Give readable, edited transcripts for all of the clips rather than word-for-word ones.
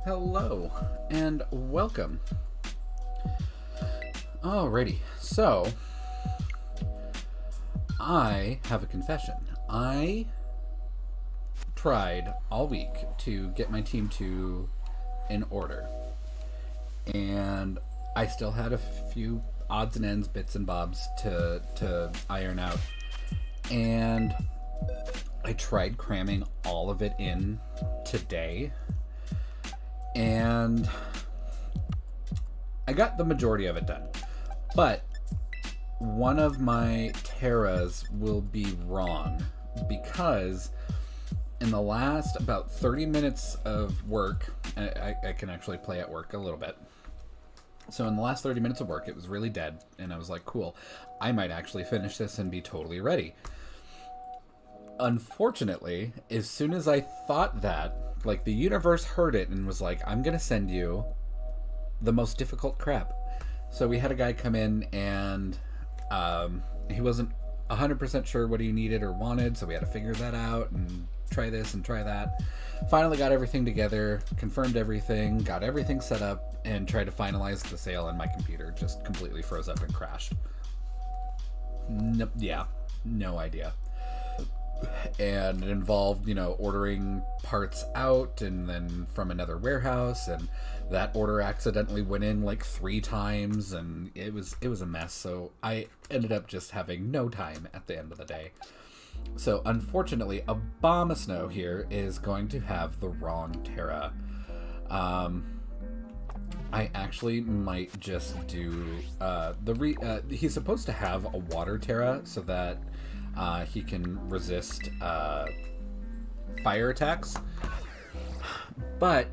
Hello and welcome. Alrighty, so I have a confession. I tried all week to get my team to in order, and I still had a few odds and ends, bits and bobs to iron out, and I tried cramming all of it in today, and I got the majority of it done. But one of my Terras will be wrong because in the last about 30 minutes of work, I can actually play at work a little bit. So in the last 30 minutes of work, it was really dead, and I was like, cool, I might actually finish this and be totally ready. Unfortunately, as soon as I thought that, like, the universe heard it and was like, I'm gonna send you the most difficult crap. So we had a guy come in, and he wasn't 100% sure what he needed or wanted, so we had to figure that out and try this and try that. Finally got everything together, confirmed everything, got everything set up, and tried to finalize the sale, and my computer just completely froze up and crashed. No idea. And it involved, ordering parts out and then from another warehouse, and that order accidentally went in like 3 times, and it was a mess. So I ended up just having no time at the end of the day. So unfortunately, a bomb of snow here is going to have the wrong Terra. I actually might just do he's supposed to have a water Terra so that he can resist fire attacks, but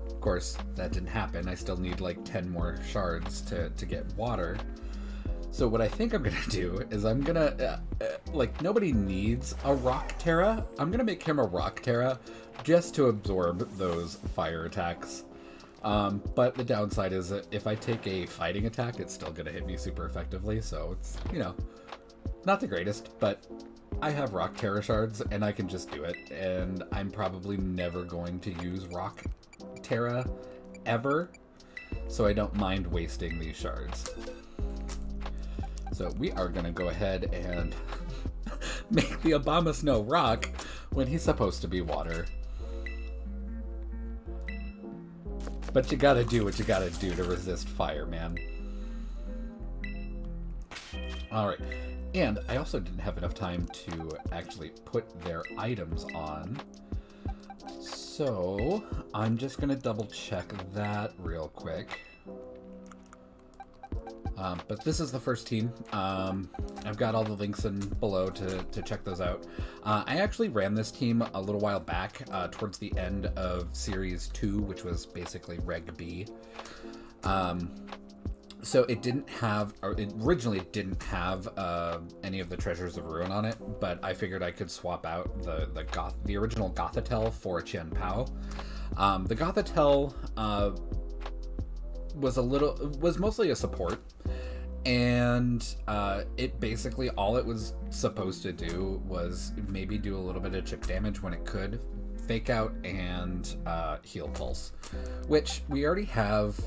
of course that didn't happen. I still need like 10 more shards to get water. So what I think I'm gonna do is I'm gonna like, nobody needs a rock Terra. I'm gonna make him a rock Terra just to absorb those fire attacks. But the downside is that if I take a fighting attack, it's still gonna hit me super effectively. So it's, not the greatest, but I have rock Terra shards and I can just do it. And I'm probably never going to use rock Terra ever, so I don't mind wasting these shards. So we are gonna go ahead and make the Obama Snow rock when he's supposed to be water. But you gotta do what you gotta do to resist fire, man. Alright. And I also didn't have enough time to actually put their items on. So I'm just going to double check that real quick. But this is the first team. I've got all the links in below to check those out. I actually ran this team a little while back towards the end of Series 2, which was basically Reg B. So it didn't have, or it originally didn't have any of the Treasures of Ruin on it, but I figured I could swap out the original Gothitelle for Chen Pao. The Gothitelle was mostly a support, and it basically, all it was supposed to do was maybe do a little bit of chip damage when it could, fake out, and heal pulse, which we already have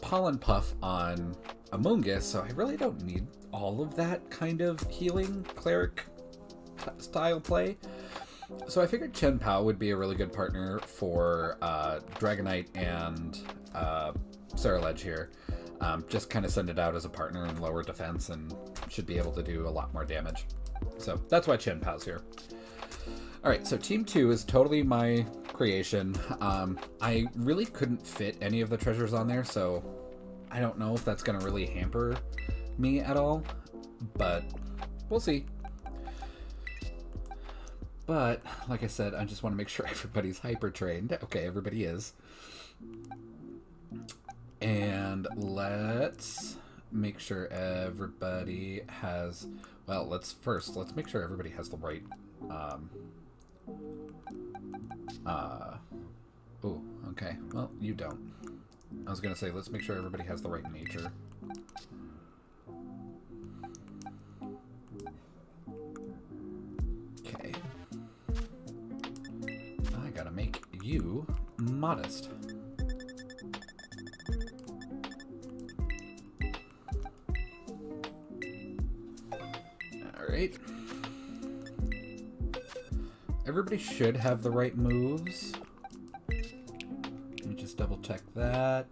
pollen puff on Amoonguss, so I really don't need all of that kind of healing cleric style play. So I figured Chen Pao would be a really good partner for Dragonite and Saraledge here. Just kind of send it out as a partner and lower defense, and should be able to do a lot more damage. So that's why Chen Pao's here. Alright, so Team 2 is totally my creation. I really couldn't fit any of the treasures on there, so I don't know if that's going to really hamper me at all, but we'll see. But, like I said, I just want to make sure everybody's hyper-trained. Okay, everybody is. And let's make sure everybody has... Well, let's make sure everybody has the right... Oh, okay. Well, you don't. I was gonna say, let's make sure everybody has the right nature. Okay. I gotta make you modest. Alright. Everybody should have the right moves. Let me just double check that.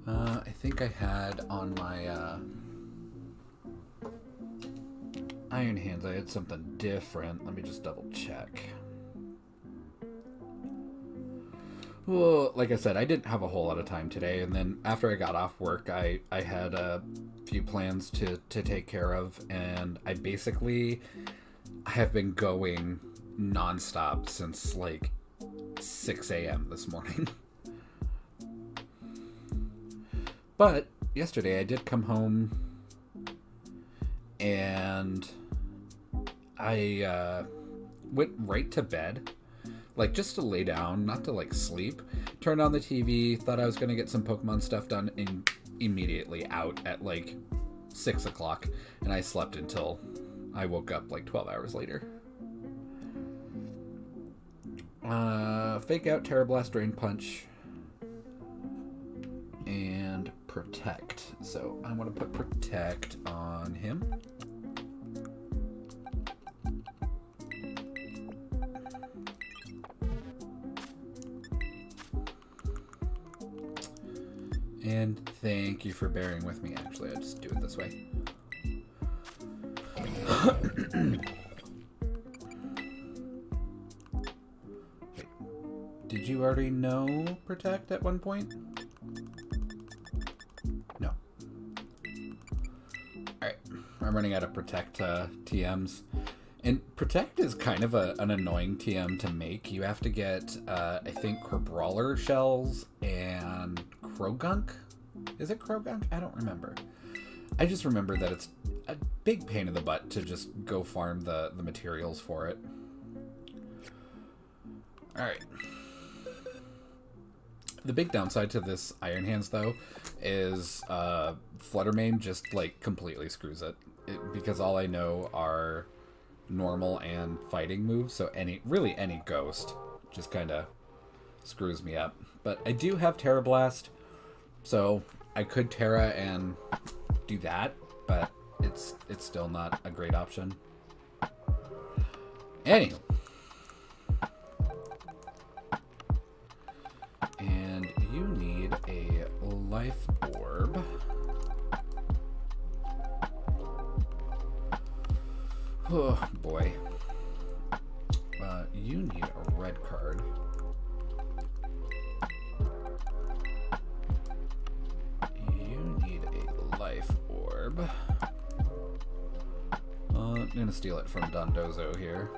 I think I had on my Iron Hands, I had something different. Let me just double check. Well, like I said, I didn't have a whole lot of time today, and then after I got off work, I had a few plans to take care of, and I have been going nonstop since like 6 a.m. this morning. But yesterday I did come home and I went right to bed, like just to lay down, not to like sleep. Turned on the TV, thought I was going to get some Pokemon stuff done, and immediately out at like 6 o'clock, and I slept until I woke up like 12 hours later. Fake Out, Terra Blast, Drain Punch, and Protect. So I want to put Protect on him. And thank you for bearing with me. Actually, I'll just do it this way. Wait, did you already know Protect at one point? No. Alright, I'm running out of Protect TMs. And Protect is kind of an annoying TM to make. You have to get, I think, Crabrawler shells and Krogunk? Is it Krogunk? I don't remember. I just remember that it's a big pain in the butt to just go farm the materials for it. Alright. The big downside to this Iron Hands, though, is Fluttermane just, like, completely screws it. Because all I know are normal and fighting moves, so really any ghost just kind of screws me up. But I do have Terra Blast, so I could Terra and do that, but it's still not a great option. Anywho. And you need a life orb. Oh boy. You need a red card. You need a life orb. I'm gonna steal it from Dondozo here.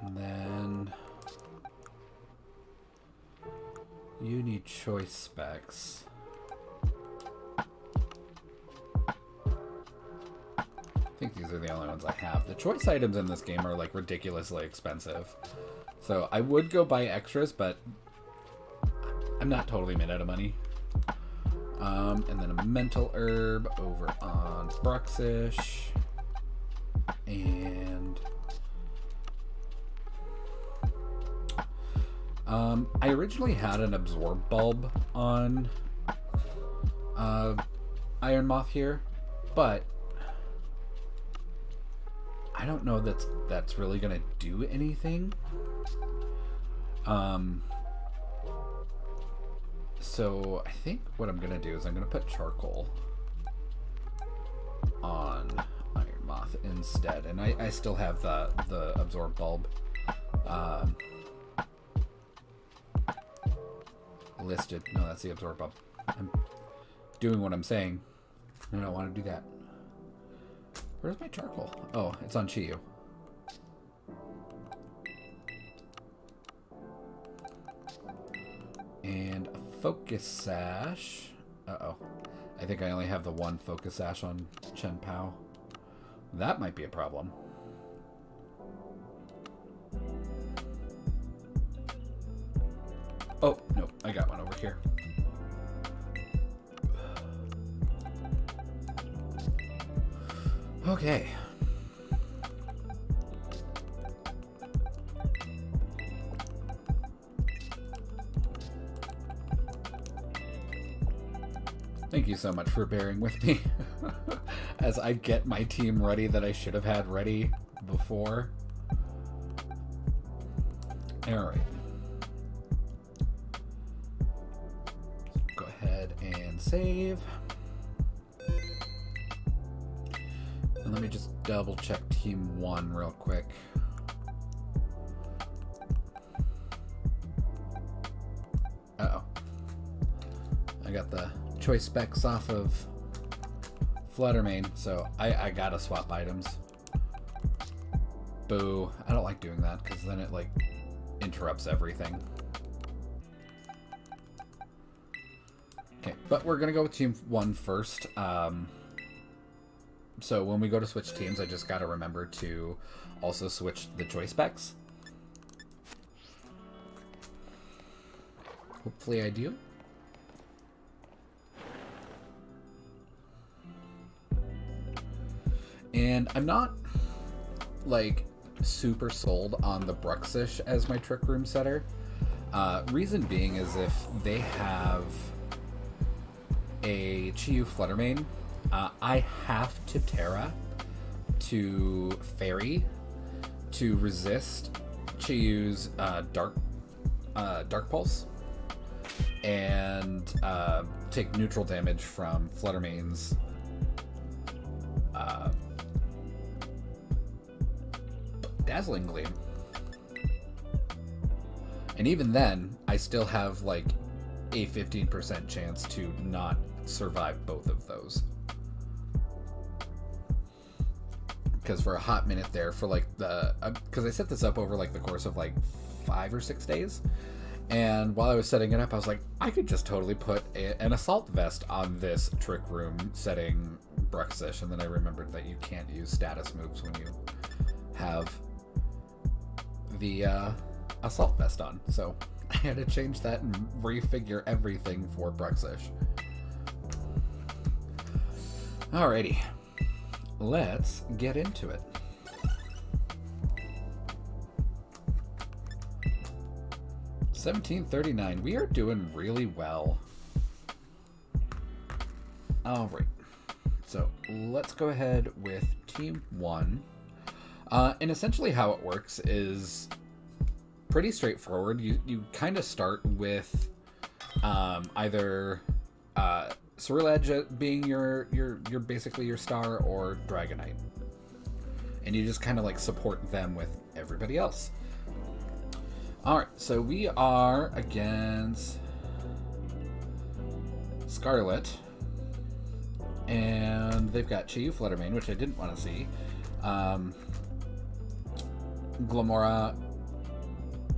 And then you need choice specs. I think these are the only ones I have. The choice items in this game are like ridiculously expensive. So I would go buy extras, but I'm not totally made out of money. And then a mental herb over on Bruxish. And I originally had an absorb bulb on Iron Moth here, but I don't know that's really gonna do anything. So I think what I'm gonna do is I'm gonna put charcoal on Iron Moth instead, and I still have the absorb bulb listed. No, that's the absorb bulb. I'm doing what I'm saying. I don't want to do that. Where's my charcoal? Oh, it's on Chiyu. And a focus sash. Uh-oh. I think I only have the one focus sash on Chen Pao. That might be a problem. Oh, no. I got one over here. Okay. Thank you so much for bearing with me as I get my team ready that I should have had ready before. Alright. Go ahead and save. And let me just double check team 1 real quick. Uh-oh. I got the choice specs off of Fluttermane, so I gotta swap items. Boo. I don't like doing that because then it like interrupts everything. Okay, but we're gonna go with team 1 first. So when we go to switch teams, I just gotta remember to also switch the choice specs. Hopefully I do. And I'm not, like, super sold on the Bruxish as my Trick Room setter. Reason being is if they have a Chi-Yu Fluttermane, I have to Terra to Fairy to resist Chi-Yu's Dark Pulse and take neutral damage from Fluttermane's Dazzling Gleam. And even then, I still have like a 15% chance to not survive both of those. Because for a hot minute there, for like the... Because I set this up over like the course of like 5 or 6 days. And while I was setting it up, I was like, I could just totally put an Assault Vest on this Trick Room setting Bruxish. And then I remembered that you can't use status moves when you have the Assault Vest on. So I had to change that and refigure everything for Bruxish. Alrighty. Let's get into it. $17.39. We are doing really well. Alright. So let's go ahead with Team 1. And essentially how it works is pretty straightforward. You kind of start with either Ceruledge being your basically your star, or Dragonite. And you just kind of like support them with everybody else. Alright, so we are against Scarlet. And they've got Chi-Yu Fluttermane, which I didn't want to see. Glamora,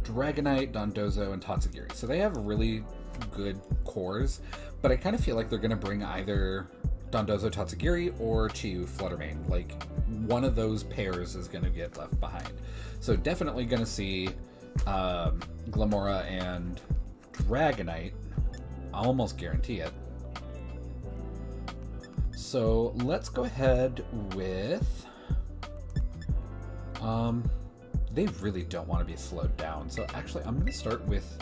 Dragonite, Dondozo, and Tatsugiri. So they have really good cores, but I kind of feel like they're going to bring either Dondozo, Tatsugiri, or Chi-Yu Fluttermane. Like, one of those pairs is going to get left behind. So definitely going to see Glamora and Dragonite. I'll almost guarantee it. So let's go ahead with... they really don't want to be slowed down. So actually, I'm going to start with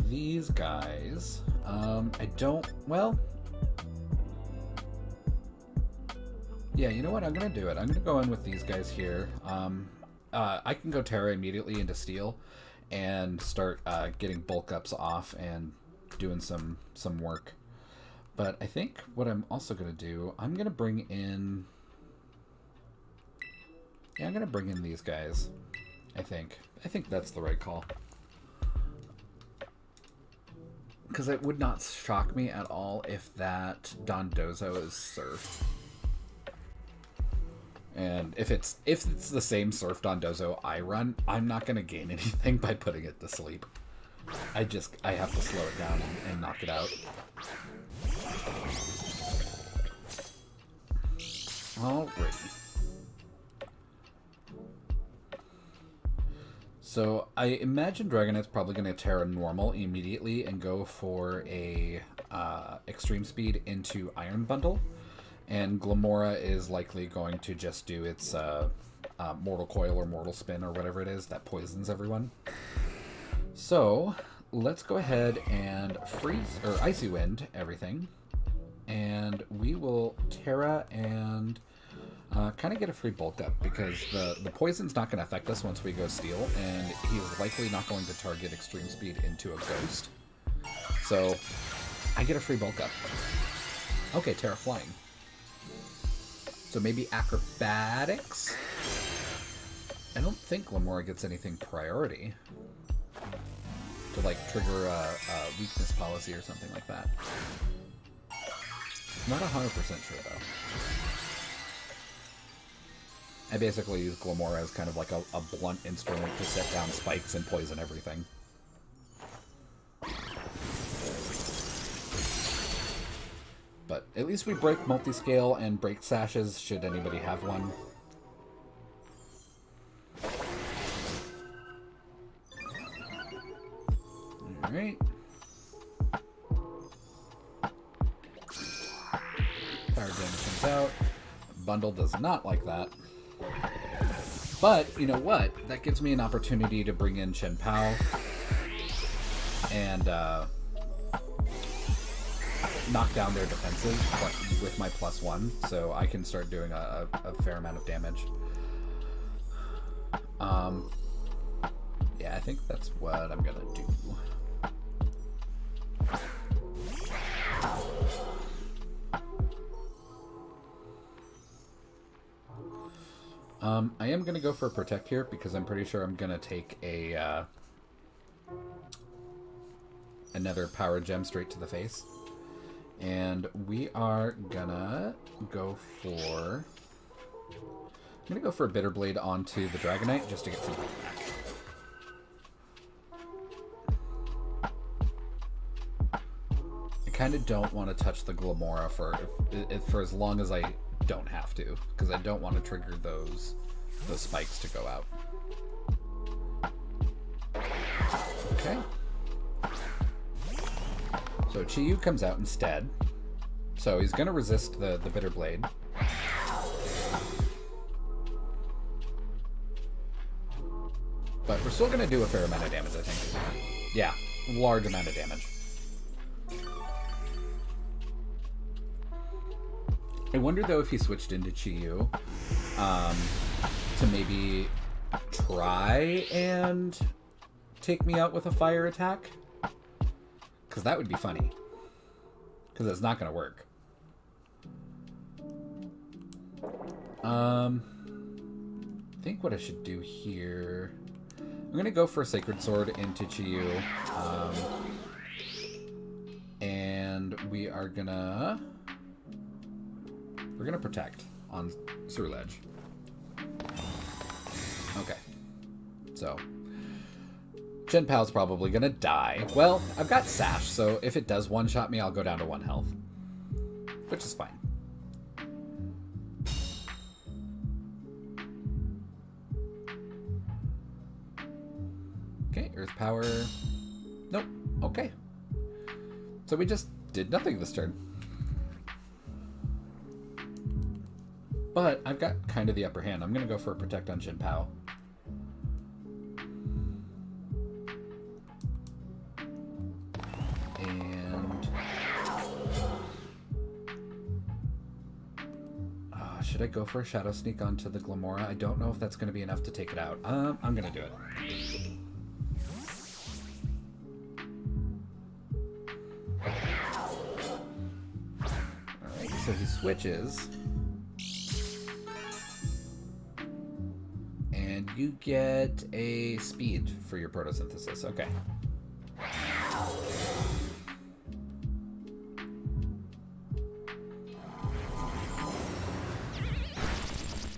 these guys. I don't... Well... Yeah, you know what? I'm going to do it. I'm going to go in with these guys here. I can go Terra immediately into Steel and start getting bulk ups off and doing some work. But I think what I'm also going to do, I'm going to bring in... Yeah, I'm going to bring in these guys, I think. I think that's the right call. Because it would not shock me at all if that Dondozo is Surf. And if it's the same Surf Dondozo I run, I'm not going to gain anything by putting it to sleep. I have to slow it down and knock it out. Alrighty. So I imagine Dragonite's probably going to Terra normal immediately and go for a extreme speed into Iron Bundle. And Glamora is likely going to just do its Mortal Coil or Mortal Spin or whatever it is that poisons everyone. So let's go ahead and freeze or Icy Wind everything. And we will Terra and kind of get a free bulk up because the poison's not going to affect us once we go Steel, and he's likely not going to target Extreme Speed into a Ghost. So I get a free bulk up. Okay, Terra Flying. So maybe Acrobatics? I don't think Glamora gets anything priority to like trigger a weakness policy or something like that. Not 100% sure though. I basically use Glamora as kind of like a blunt instrument to set down spikes and poison everything. But at least we break multi-scale and break sashes, should anybody have one. Alright. Power Gem comes out. Bundle does not like that. But, you know what? That gives me an opportunity to bring in Chen Pao and knock down their defenses with my +1, so I can start doing a fair amount of damage. Yeah, I think that's what I'm gonna do. I am going to go for a Protect here because I'm pretty sure I'm going to take a another Power Gem straight to the face. And we are going to go for... I'm going to go for a Bitter Blade onto the Dragonite just to get some back. I kind of don't want to touch the Glamora for as long as I don't have to, because I don't want to trigger those spikes to go out. Okay. So Chi-Yu comes out instead. So he's going to resist the Bitter Blade. But we're still going to do a fair amount of damage, I think. Yeah, large amount of damage. I wonder, though, if he switched into Chi-Yu to maybe try and take me out with a fire attack. Because that would be funny. Because it's not going to work. I think what I should do here... I'm going to go for a Sacred Sword into Chi-Yu. And we are going to... We're going to Protect on Ceruledge. Okay. So, Chen Pao's probably going to die. Well, I've got Sash, so if it does one-shot me, I'll go down to 1 health. Which is fine. Okay, Earth Power. Nope. Okay. So we just did nothing this turn. But I've got kind of the upper hand. I'm going to go for a Protect on Chen Pao. And... should I go for a Shadow Sneak onto the Glamora? I don't know if that's going to be enough to take it out. I'm going to do it. Alright, so he switches... You get a speed for your photosynthesis. Okay.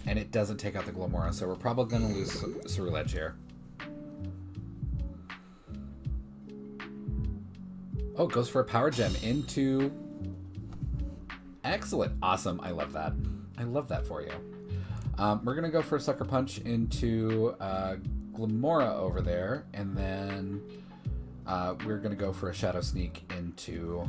And it doesn't take out the Glamora, so we're probably going to lose Ceruledge here. Oh, goes for a Power Gem into... Excellent. Awesome. I love that. I love that for you. We're going to go for a Sucker Punch into Glamora over there, and then we're going to go for a Shadow Sneak into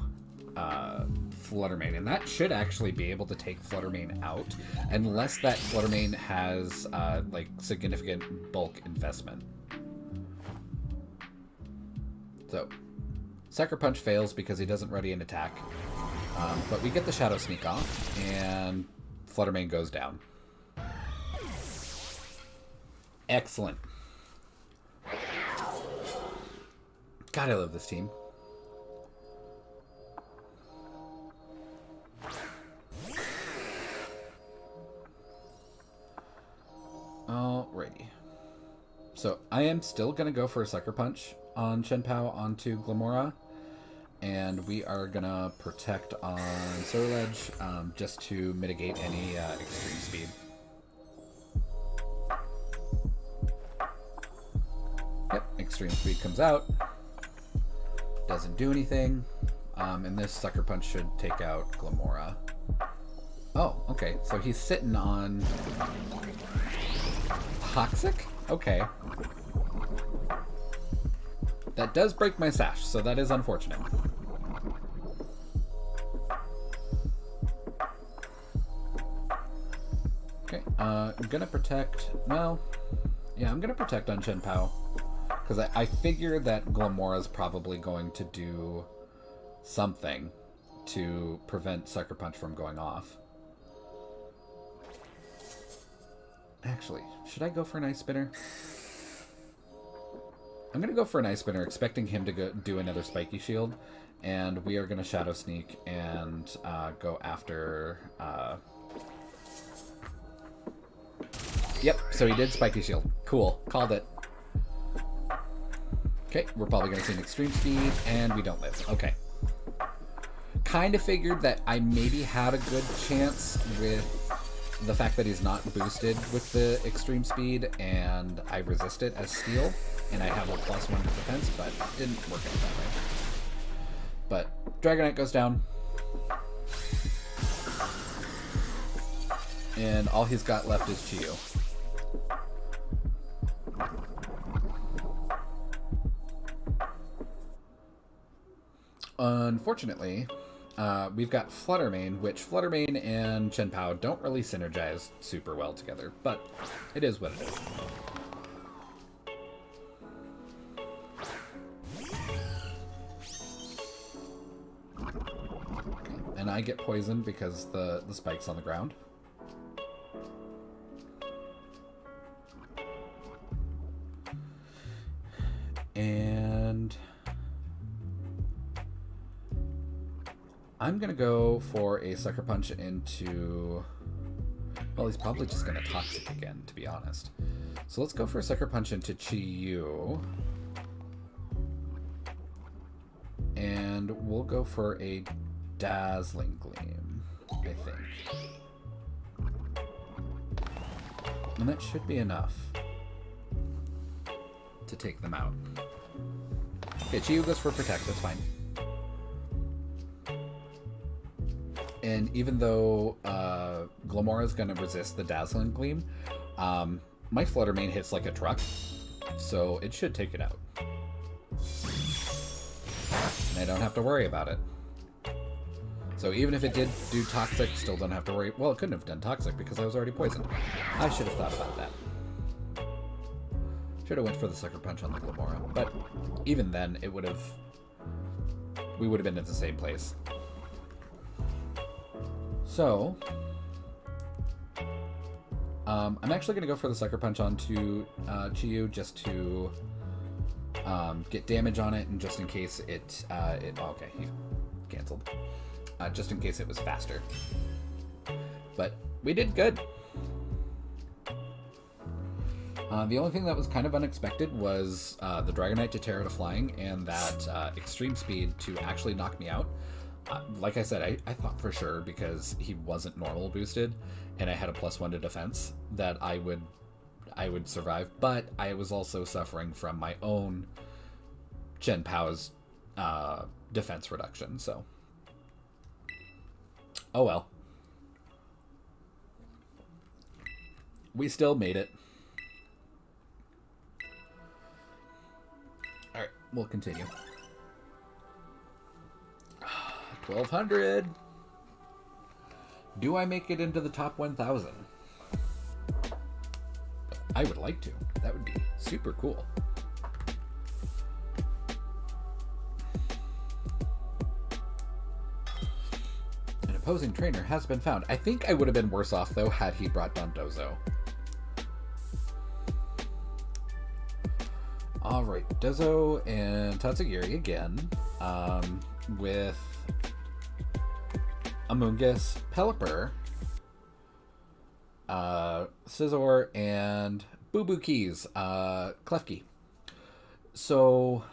Fluttermane, and that should actually be able to take Fluttermane out, unless that Fluttermane has like significant bulk investment. So, Sucker Punch fails because he doesn't ready an attack, but we get the Shadow Sneak off, and Fluttermane goes down. Excellent. God, I love this team. Alrighty. So I am still going to go for a Sucker Punch on Chien-Pao onto Glamora. And we are going to protect on Sortilege just to mitigate any extreme speed. Yep, extreme speed comes out. Doesn't do anything. And this Sucker Punch should take out Glamora. Oh, okay. So he's sitting on Toxic? Okay. That does break my sash, so that is unfortunate. Okay, I'm gonna protect... Well, yeah, I'm gonna protect on Chien-Pao. Because I figure that Glamora's probably going to do something to prevent Sucker Punch from going off. Actually, should I go for an Ice Spinner? I'm going to go for an Ice Spinner, expecting him to do another Spiky Shield. And we are going to Shadow Sneak and go after... Yep, so he did Spiky Shield. Cool, called it. Okay, we're probably going to see an Extreme Speed, and we don't live. Okay. Kind of figured that I maybe had a good chance with the fact that he's not boosted with the Extreme Speed, and I resist it as Steel, and I have a +1 to defense, but it didn't work out that way. But Dragonite goes down. And all he's got left is Chi-Yu. Unfortunately, we've got Fluttermane, which Fluttermane and Chien-Pao don't really synergize super well together, but it is what it is. Okay, and I get poisoned because the spike's on the ground. And I'm going to go for a Sucker Punch into... Well, he's probably just going to Toxic again, to be honest. So let's go for a Sucker Punch into Chi-Yu. And we'll go for a Dazzling Gleam, I think. And that should be enough to take them out. Okay, Chi-Yu goes for Protect, that's fine. And even though Glamora's going to resist the Dazzling Gleam, my Fluttermane hits like a truck, so it should take it out. And I don't have to worry about it. So even if it did do Toxic, still don't have to worry. Well, it couldn't have done Toxic because I was already poisoned. I should have thought about that. Should have went for the Sucker Punch on the Glamora. But even then, it would have... We would have been at the same place. So, I'm actually going to go for the Sucker Punch onto Chi-Yu just to get damage on it, and just in case it oh, okay, he canceled. Just in case it was faster. But we did good. The only thing that was kind of unexpected was the Dragonite to Terra to Flying, and that Extreme Speed to actually knock me out. Like I said, I thought for sure, because he wasn't normal boosted and I had a +1 to defense, that I would survive, but I was also suffering from my own Chien-Pao's defense reduction, so oh well. We still made it. we'll continue. 1,200. Do I make it into the top 1,000? I would like to. That would be super cool. An opposing trainer has been found. I think I would have been worse off, though, had he brought down Dozo. Alright, Dozo and Tatsugiri again, with Amoonguss, Pelipper, Scizor, and Boo Boo Keys, Klefki. So,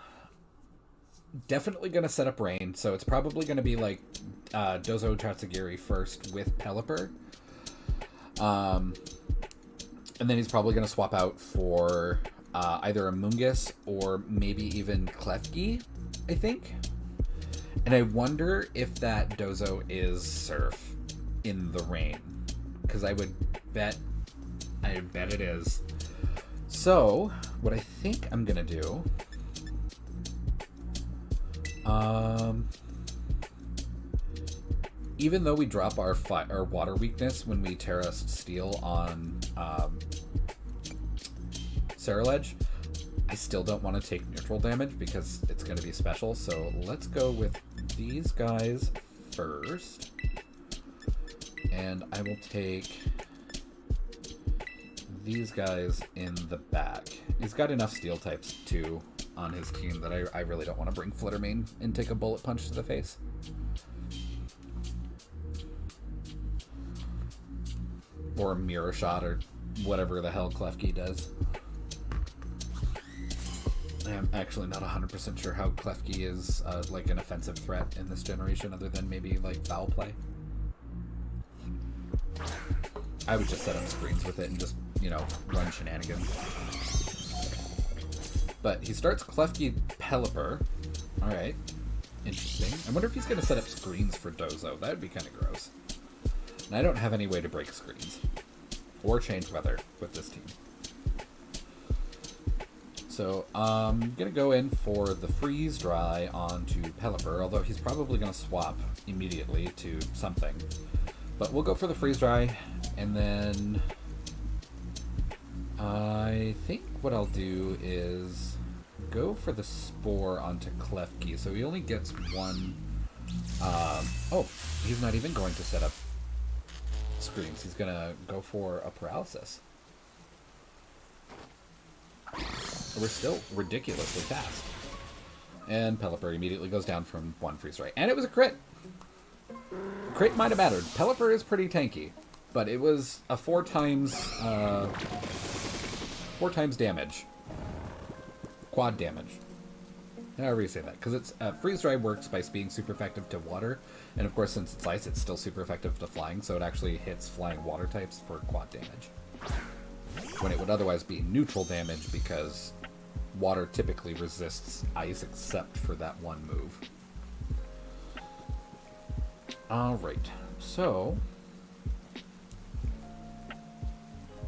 definitely going to set up Rain, so it's probably going to be like Dozo Tatsugiri first with Pelipper. And then he's probably going to swap out for either Amoonguss or maybe even Klefki, I think. And I wonder if that Dozo is Surf in the rain. Because I bet it is. So, what I think I'm going to do... even though we drop our water weakness when we Terra Steel on Ceruledge, I still don't want to take neutral damage because it's going to be special. So let's go with these guys first. And I will take these guys in the back. He's got enough steel types too on his team that I really don't want to bring Flittermane and take a bullet punch to the face. Or a mirror shot or whatever the hell Klefki does. I'm actually not 100% sure how Klefki is like an offensive threat in this generation other than maybe like foul play. I would just set up screens with it and just, you know, run shenanigans. But he starts Klefki Pelipper. Alright. Interesting. I wonder if he's going to set up screens for Dozo. That would be kind of gross. And I don't have any way to break screens. Or change weather with this team. So, I'm going to go in for the Freeze Dry onto Pelipper, although he's probably going to swap immediately to something. But we'll go for the Freeze Dry, and then I think what I'll do is go for the Spore onto Klefki, so he only gets one. Oh, he's not even going to set up screens. He's going to go for a Paralysis. We're still ridiculously fast. And Pelipper immediately goes down from one Freeze Dry. And it was a crit! Crit might have mattered. Pelipper is pretty tanky. But it was a 4 times damage. Quad damage. However you say that. Because it's Freeze Dry works by being super effective to water. And of course, since it's ice, it's still super effective to flying. So it actually hits flying water types for quad damage. When it would otherwise be neutral damage because water typically resists ice except for that one move. Alright, so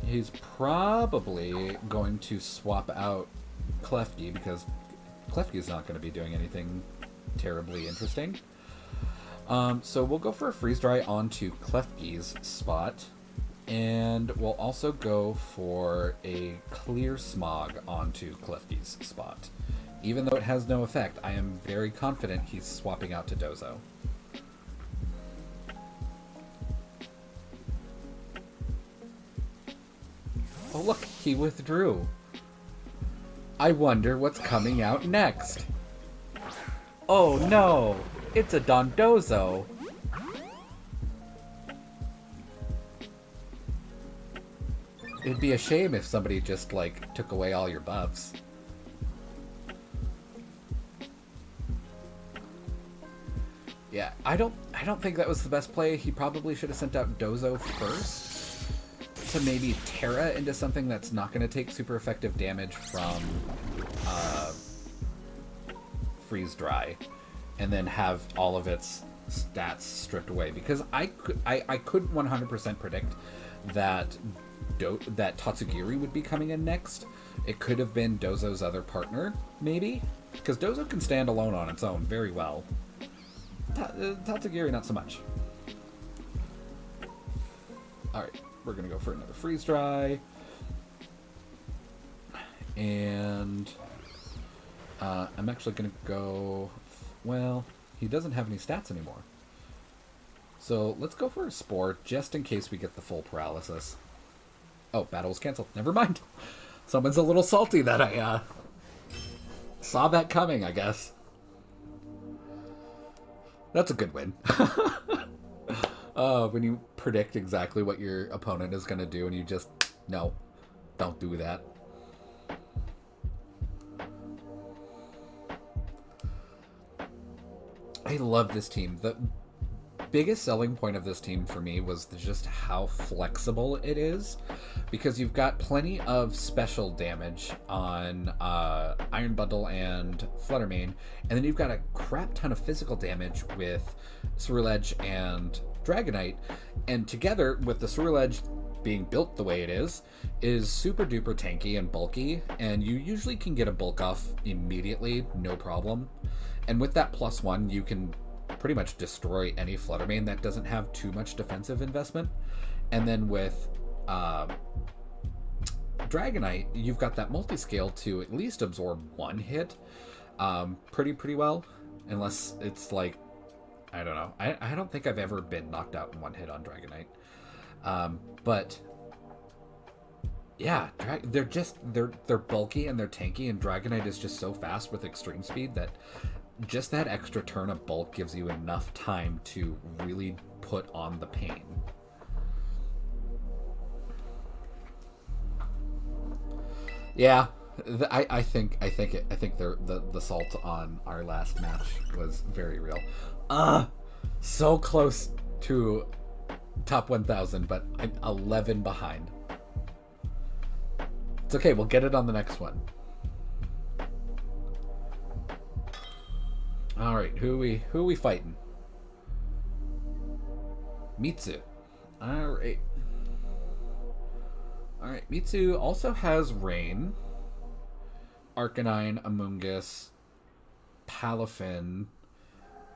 he's probably going to swap out Klefki because Klefki is not going to be doing anything terribly interesting. So we'll go for a Freeze Dry onto Klefki's spot. And we'll also go for a Clear Smog onto Klefki's spot. Even though it has no effect, I am very confident he's swapping out to Dozo. Oh look, he withdrew. I wonder what's coming out next. Oh no, it's a Dondozo. It'd be a shame if somebody just, like, took away all your buffs. Yeah, I don't think that was the best play. He probably should have sent out Dozo first to maybe Terra into something that's not going to take super effective damage from Freeze Dry, and then have all of its stats stripped away. Because I couldn't 100% predict that Tatsugiri would be coming in next, It could have been Dozo's other partner, maybe? Because Dozo can stand alone on its own very well. Tatsugiri, not so much. Alright, we're going to go for another freeze dry. And I'm actually going to go... Well, he doesn't have any stats anymore. So let's go for a Spore, just in case we get the full paralysis. Oh, battle was canceled. Never mind. Someone's a little salty that I saw that coming, I guess. That's a good win. When you predict exactly what your opponent is going to do and you just... No, don't do that. I love this team. The biggest selling point of this team for me was just how flexible it is, because you've got plenty of special damage on Iron Bundle and Fluttermane, and then you've got a crap ton of physical damage with Ceruledge and Dragonite, and together with the Ceruledge being built the way it is super duper tanky and bulky, and you usually can get a bulk off immediately, no problem. And with that +1, you can pretty much destroy any Fluttermane that doesn't have too much defensive investment. And then with Dragonite, you've got that multi-scale to at least absorb one hit pretty well. Unless it's like, I don't know. I don't think I've ever been knocked out in one hit on Dragonite. But yeah, they're bulky and they're tanky, and Dragonite is just so fast with extreme speed that just that extra turn of bulk gives you enough time to really put on the pain. Yeah, I think the salt on our last match was very real. So close to top 1,000, but I'm 11 behind. It's okay, we'll get it on the next one. All right, who are we fighting? Mitsu. All right. Mitsu also has Rain, Arcanine, Amoonguss, Palafin,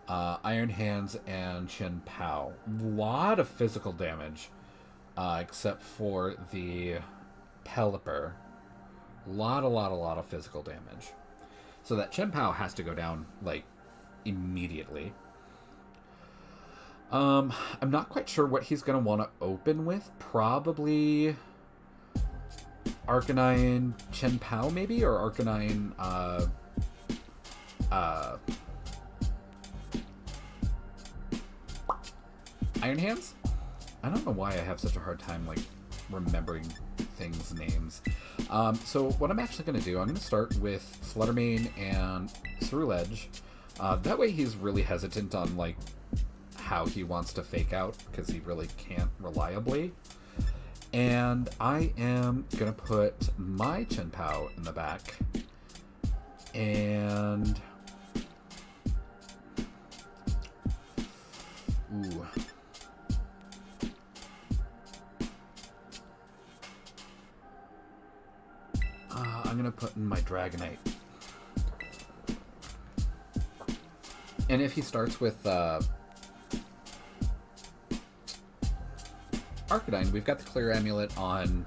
Iron Hands, and Chen Pao. Lot of physical damage, except for the Pelipper. Lot of physical damage. So that Chen Pao has to go down, like, immediately. I'm not quite sure what he's going to want to open with. Probably Arcanine Chen Pao, maybe? Or Arcanine, Iron Hands? I don't know why I have such a hard time, like, remembering things' names. So what I'm actually going to do, I'm going to start with Fluttermane and Ceruledge. That way he's really hesitant on, like, how he wants to fake out, because he really can't reliably. And I am going to put my Chen Pao in the back. And... Ooh. I'm going to put in my Dragonite. And if he starts with Arcanine, we've got the Clear Amulet on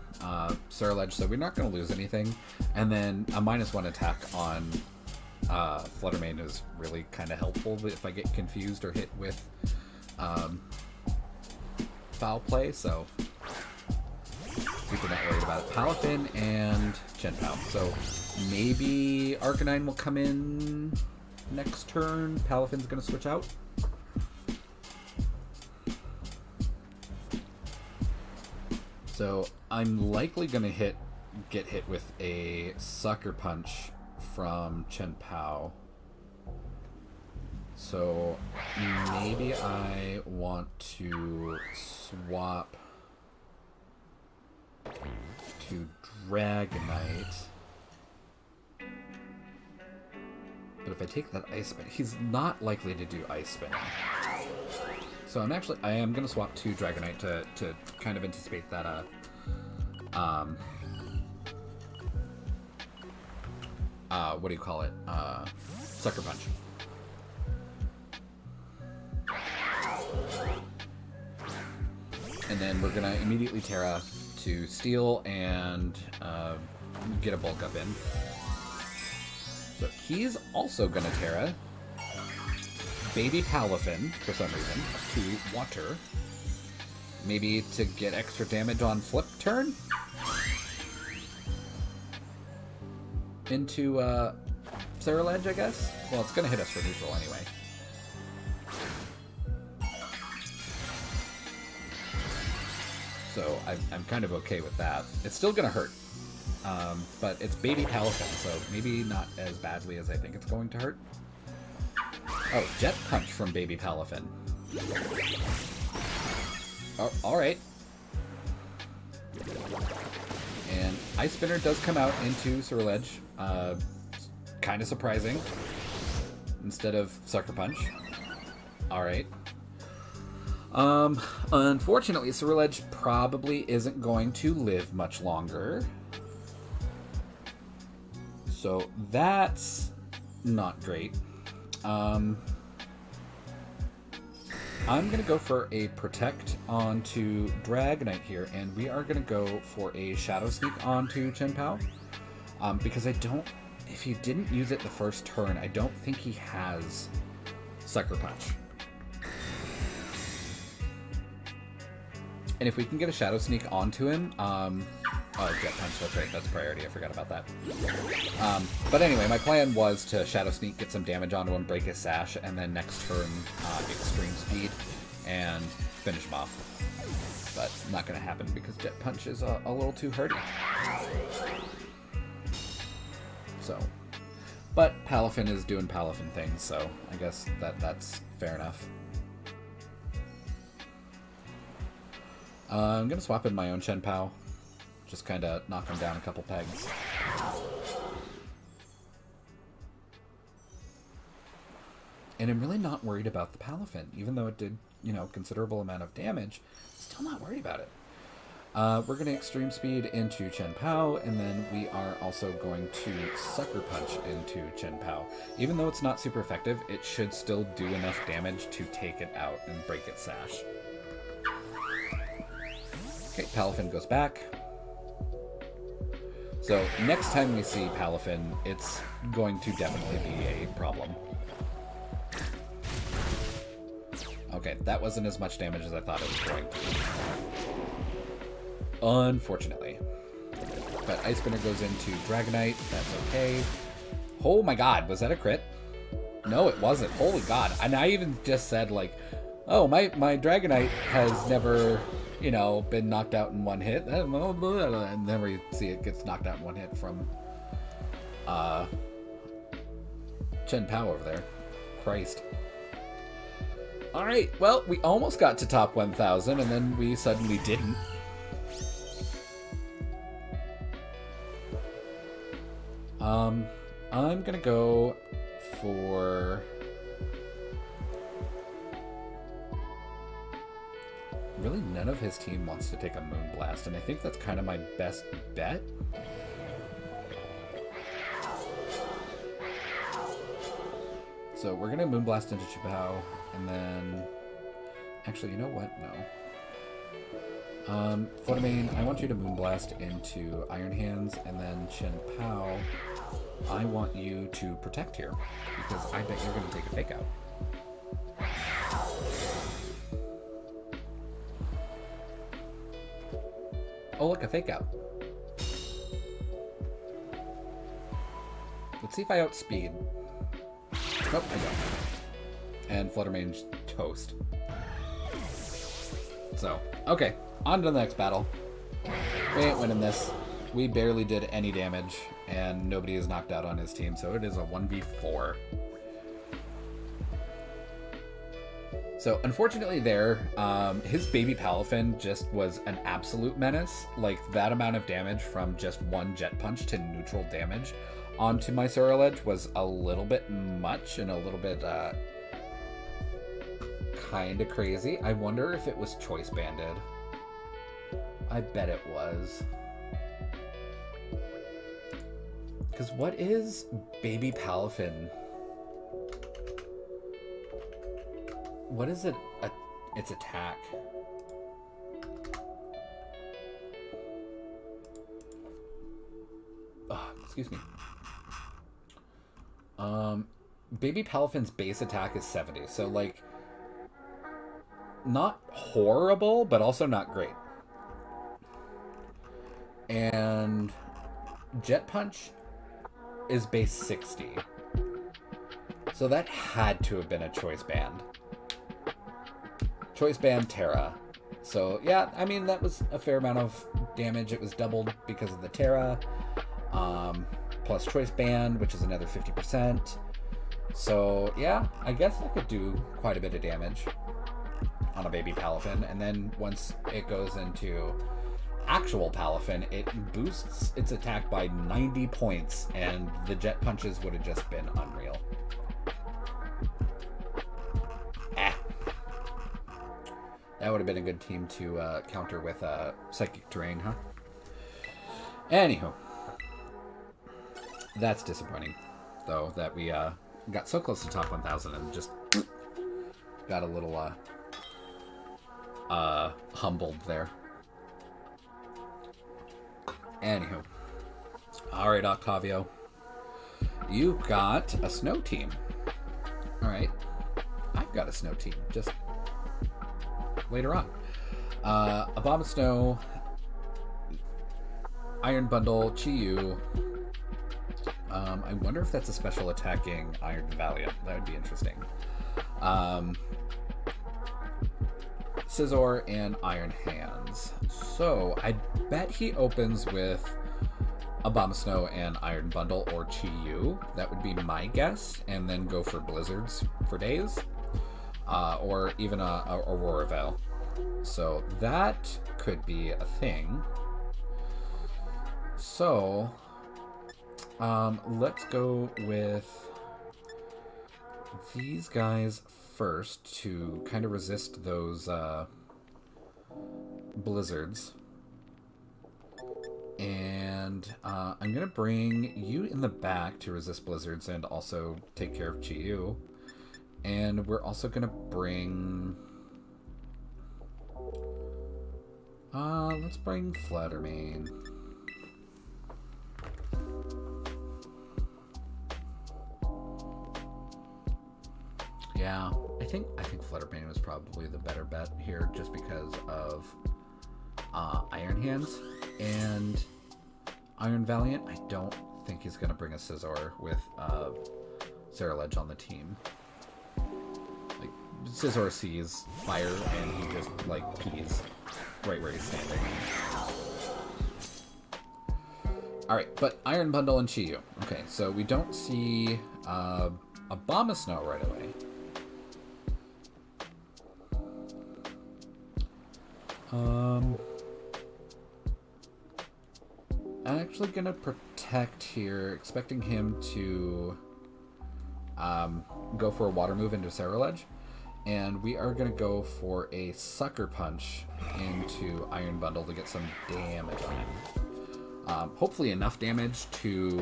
Ceruledge, so we're not going to lose anything. And then a -1 attack on Fluttermane is really kind of helpful if I get confused or hit with foul play, so super not worried about it. Palafin and Chen Pao. So maybe Arcanine will come in next turn. Palafin's going to switch out. So I'm likely going to get hit with a Sucker Punch from Chen Pao. So maybe I want to swap to Dragonite. But if I take that Ice Spin, he's not likely to do Ice Spin. So I am going to swap to Dragonite to kind of anticipate that what do you call it? Sucker Punch. And then we're gonna immediately Terra to steal and get a bulk up in. So he's also gonna Terra Baby Palafin for some reason to water. Maybe to get extra damage on flip turn? Into Ceruledge, I guess? Well, it's gonna hit us for neutral anyway. So I'm kind of okay with that. It's still gonna hurt. But it's Baby Palafin, so maybe not as badly as I think it's going to hurt. Oh, Jet Punch from Baby Palafin. Oh, alright. And Ice Spinner does come out into Ceruledge. Kind of surprising. Instead of Sucker Punch. Alright. Unfortunately, Ceruledge probably isn't going to live much longer. So that's not great. I'm going to go for a Protect onto Dragonite here, and we are going to go for a Shadow Sneak onto Chien-Pao. Because I don't... If he didn't use it the first turn, I don't think he has Sucker Punch. And if we can get a Shadow Sneak onto him... oh, Jet Punch, that's right, that's priority, I forgot about that. But anyway, my plan was to Shadow Sneak, get some damage onto him, break his Sash, and then next turn, Extreme Speed, and finish him off. But not going to happen because Jet Punch is a little too hardy. So, but Palafin is doing Palafin things, so I guess that's fair enough. I'm going to swap in my own Chien-Pao. Just kind of knock him down a couple pegs. And I'm really not worried about the Palafin. Even though it did, you know, considerable amount of damage, still not worried about it. We're going to Extreme Speed into Chien-Pao, and then we are also going to Sucker Punch into Chien-Pao. Even though it's not super effective, it should still do enough damage to take it out and break its Sash. Okay, Palafin goes back. So next time we see Palafin, it's going to definitely be a problem. Okay, that wasn't as much damage as I thought it was going to be. Unfortunately. But Ice Spinner goes into Dragonite. That's okay. Oh my god, was that a crit? No, it wasn't. Holy god. And I even just said, like, oh, my Dragonite has never... you know, been knocked out in one hit. And then we see it gets knocked out in one hit from Chien-Pao over there. Christ. Alright, well, we almost got to top 1,000, and then we suddenly didn't. I'm gonna go for... Really, none of his team wants to take a Moonblast, and I think that's kind of my best bet. So we're going to Moonblast into Chien-Pao, and then... Actually, you know what? No. Fluttermane, I want you to Moonblast into Iron Hands, and then Chien-Pao, I want you to Protect here, because I bet you're going to take a Fake Out. Oh, look, a Fake Out. Let's see if I outspeed. Nope, I don't. And Fluttermane's toast. So, okay. On to the next battle. We ain't winning this. We barely did any damage, and nobody is knocked out on his team, so it is a 1v4. So, unfortunately there, his Baby Palafin just was an absolute menace. Like, that amount of damage from just one Jet Punch to neutral damage onto my Ceruledge was a little bit much and a little bit, kind of crazy. I wonder if it was Choice Banded. I bet it was. Because what is Baby Palafin? What is it? Its attack? Oh, excuse me. Baby Palafin's base attack is 70, so like not horrible, but also not great. And Jet Punch is base 60. So that had to have been a choice band. Choice band Terra. So yeah, I mean that was a fair amount of damage. It was doubled because of the Terra. Plus choice band, which is another 50%. So yeah, I guess I could do quite a bit of damage on a Baby Palafin. And then once it goes into actual Palafin, it boosts its attack by 90 points, and the jet punches would have just been unreal. That would have been a good team to counter with Psychic Terrain, huh? Anywho. That's disappointing, though, that we got so close to top 1,000 and just got a little humbled there. Anywho. Alright, Octavio. You got a snow team. Alright. I've got a snow team. Just later on. Abomasnow, Iron Bundle, Chi-Yu. I wonder if that's a special attacking Iron Valiant. That would be interesting. Scizor and Iron Hands. So, I bet he opens with Abomasnow and Iron Bundle or Chi-Yu. That would be my guess. And then go for Blizzards for days. Or even a Aurora Veil. So, that could be a thing. So, let's go with these guys first to kind of resist those blizzards. And I'm going to bring you in the back to resist blizzards and also take care of Chi-Yu. And we're also going to bring... let's bring Fluttermane. Yeah, I think Fluttermane was probably the better bet here just because of Iron Hands and Iron Valiant. I don't think he's going to bring a Scizor with Ceruledge on the team. Like, Scizor sees fire and he just, like, pees right where he's standing. Alright, but Iron Bundle and Chi-Yu. Okay, so we don't see Abomasnow right away. I'm actually gonna protect here, expecting him to go for a water move into Ceruledge, and we are gonna go for a Sucker Punch into Iron Bundle to get some damage on him. Hopefully enough damage to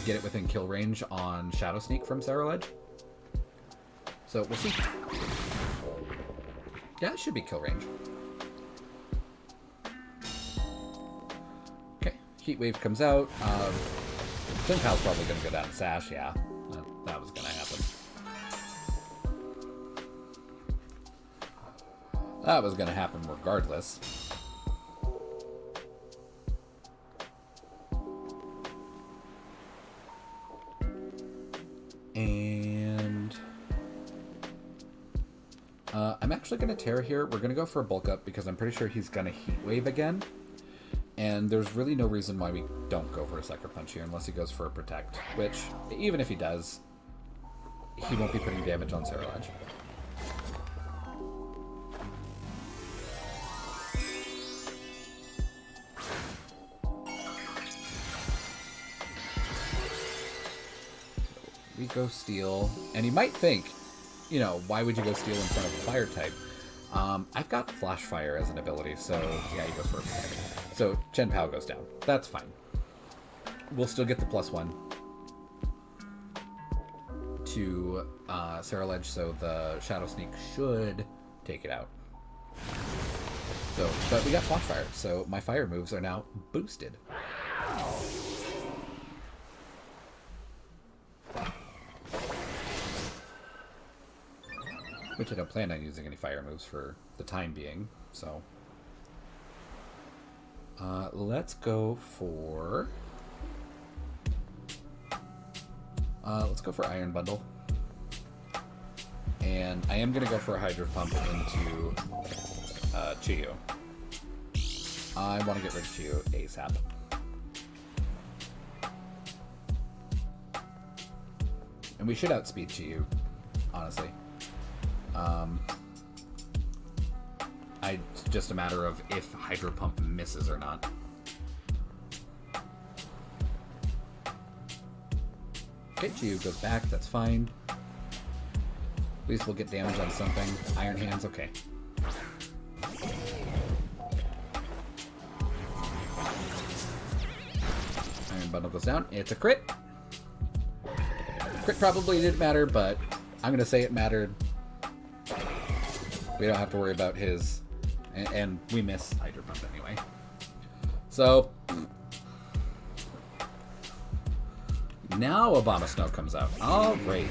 get it within kill range on Shadow Sneak from Ceruledge. So we'll see. Yeah, it should be kill range. Heat Wave comes out. Rentasl probably going to go down Sash, yeah. That was going to happen. That was going to happen regardless. And I'm actually going to Terra here. We're going to go for a bulk up because I'm pretty sure he's going to Heat Wave again. And there's really no reason why we don't go for a Sucker Punch here unless he goes for a Protect, which, even if he does, he won't be putting damage on Ceruledge. We go Steel, and you might think, you know, why would you go Steel in front of a Fire type? I've got Flash Fire as an ability, so yeah, he goes for a Protect. So Chen Pao goes down. That's fine. we'll still get the +1 to Serral Edge, so the Shadow Sneak should take it out. So, but we got Flash Fire, so my fire moves are now boosted. Which I don't plan on using any fire moves for the time being, so... let's go for... let's go for Iron Bundle. And I am going to go for a Hydro Pump into Chiyu. I want to get rid of Chiyu ASAP. And we should outspeed Chiyu, honestly. It's just a matter of if Hydro Pump misses or not. Okay, Chiyu goes back, that's fine. At least we'll get damage on something. Iron Hands, okay. Iron Bundle goes down. It's a crit. Crit probably didn't matter, but I'm going to say it mattered. We don't have to worry about his... And we miss Hydro Pump anyway. So... Now Abomasnow comes out. All right.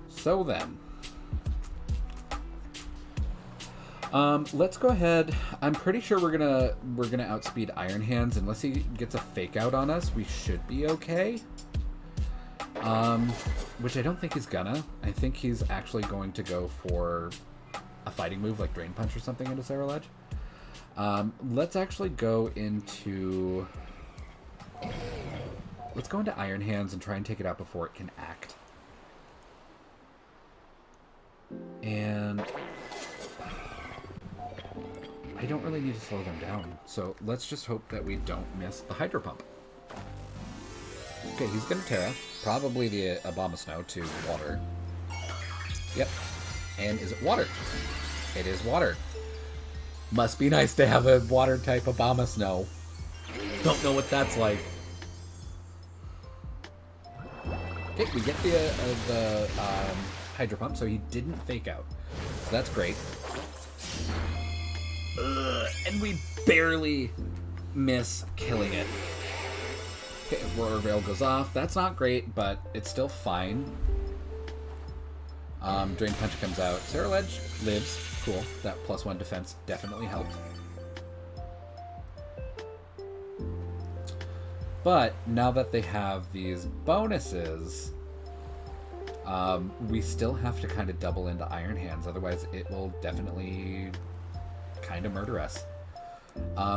So then... let's go ahead. I'm pretty sure we're gonna outspeed Iron Hands unless he gets a fake out on us. We should be okay. Which I don't think he's gonna. I think he's actually going to go for a fighting move like Drain Punch or something into Serral Edge. Let's actually go into... Let's go into Iron Hands and try and take it out before it can act. And... I don't really need to slow them down, so let's just hope that we don't miss the Hydro Pump. Okay, he's gonna Terra. Probably the Abomasnow to water. Yep. And is it water? It is water. Must be nice to have a water type Abomasnow. Don't know what that's like. Okay, we get the Hydro Pump, so he didn't fake out. So that's great. And we barely miss killing it. Okay, Aurora Veil goes off. That's not great, but it's still fine. Drain Punch comes out. Serral Edge lives. Cool. That +1 defense definitely helped. But now that they have these bonuses, we still have to kind of double into Iron Hands. Otherwise, it will definitely kind of murder us.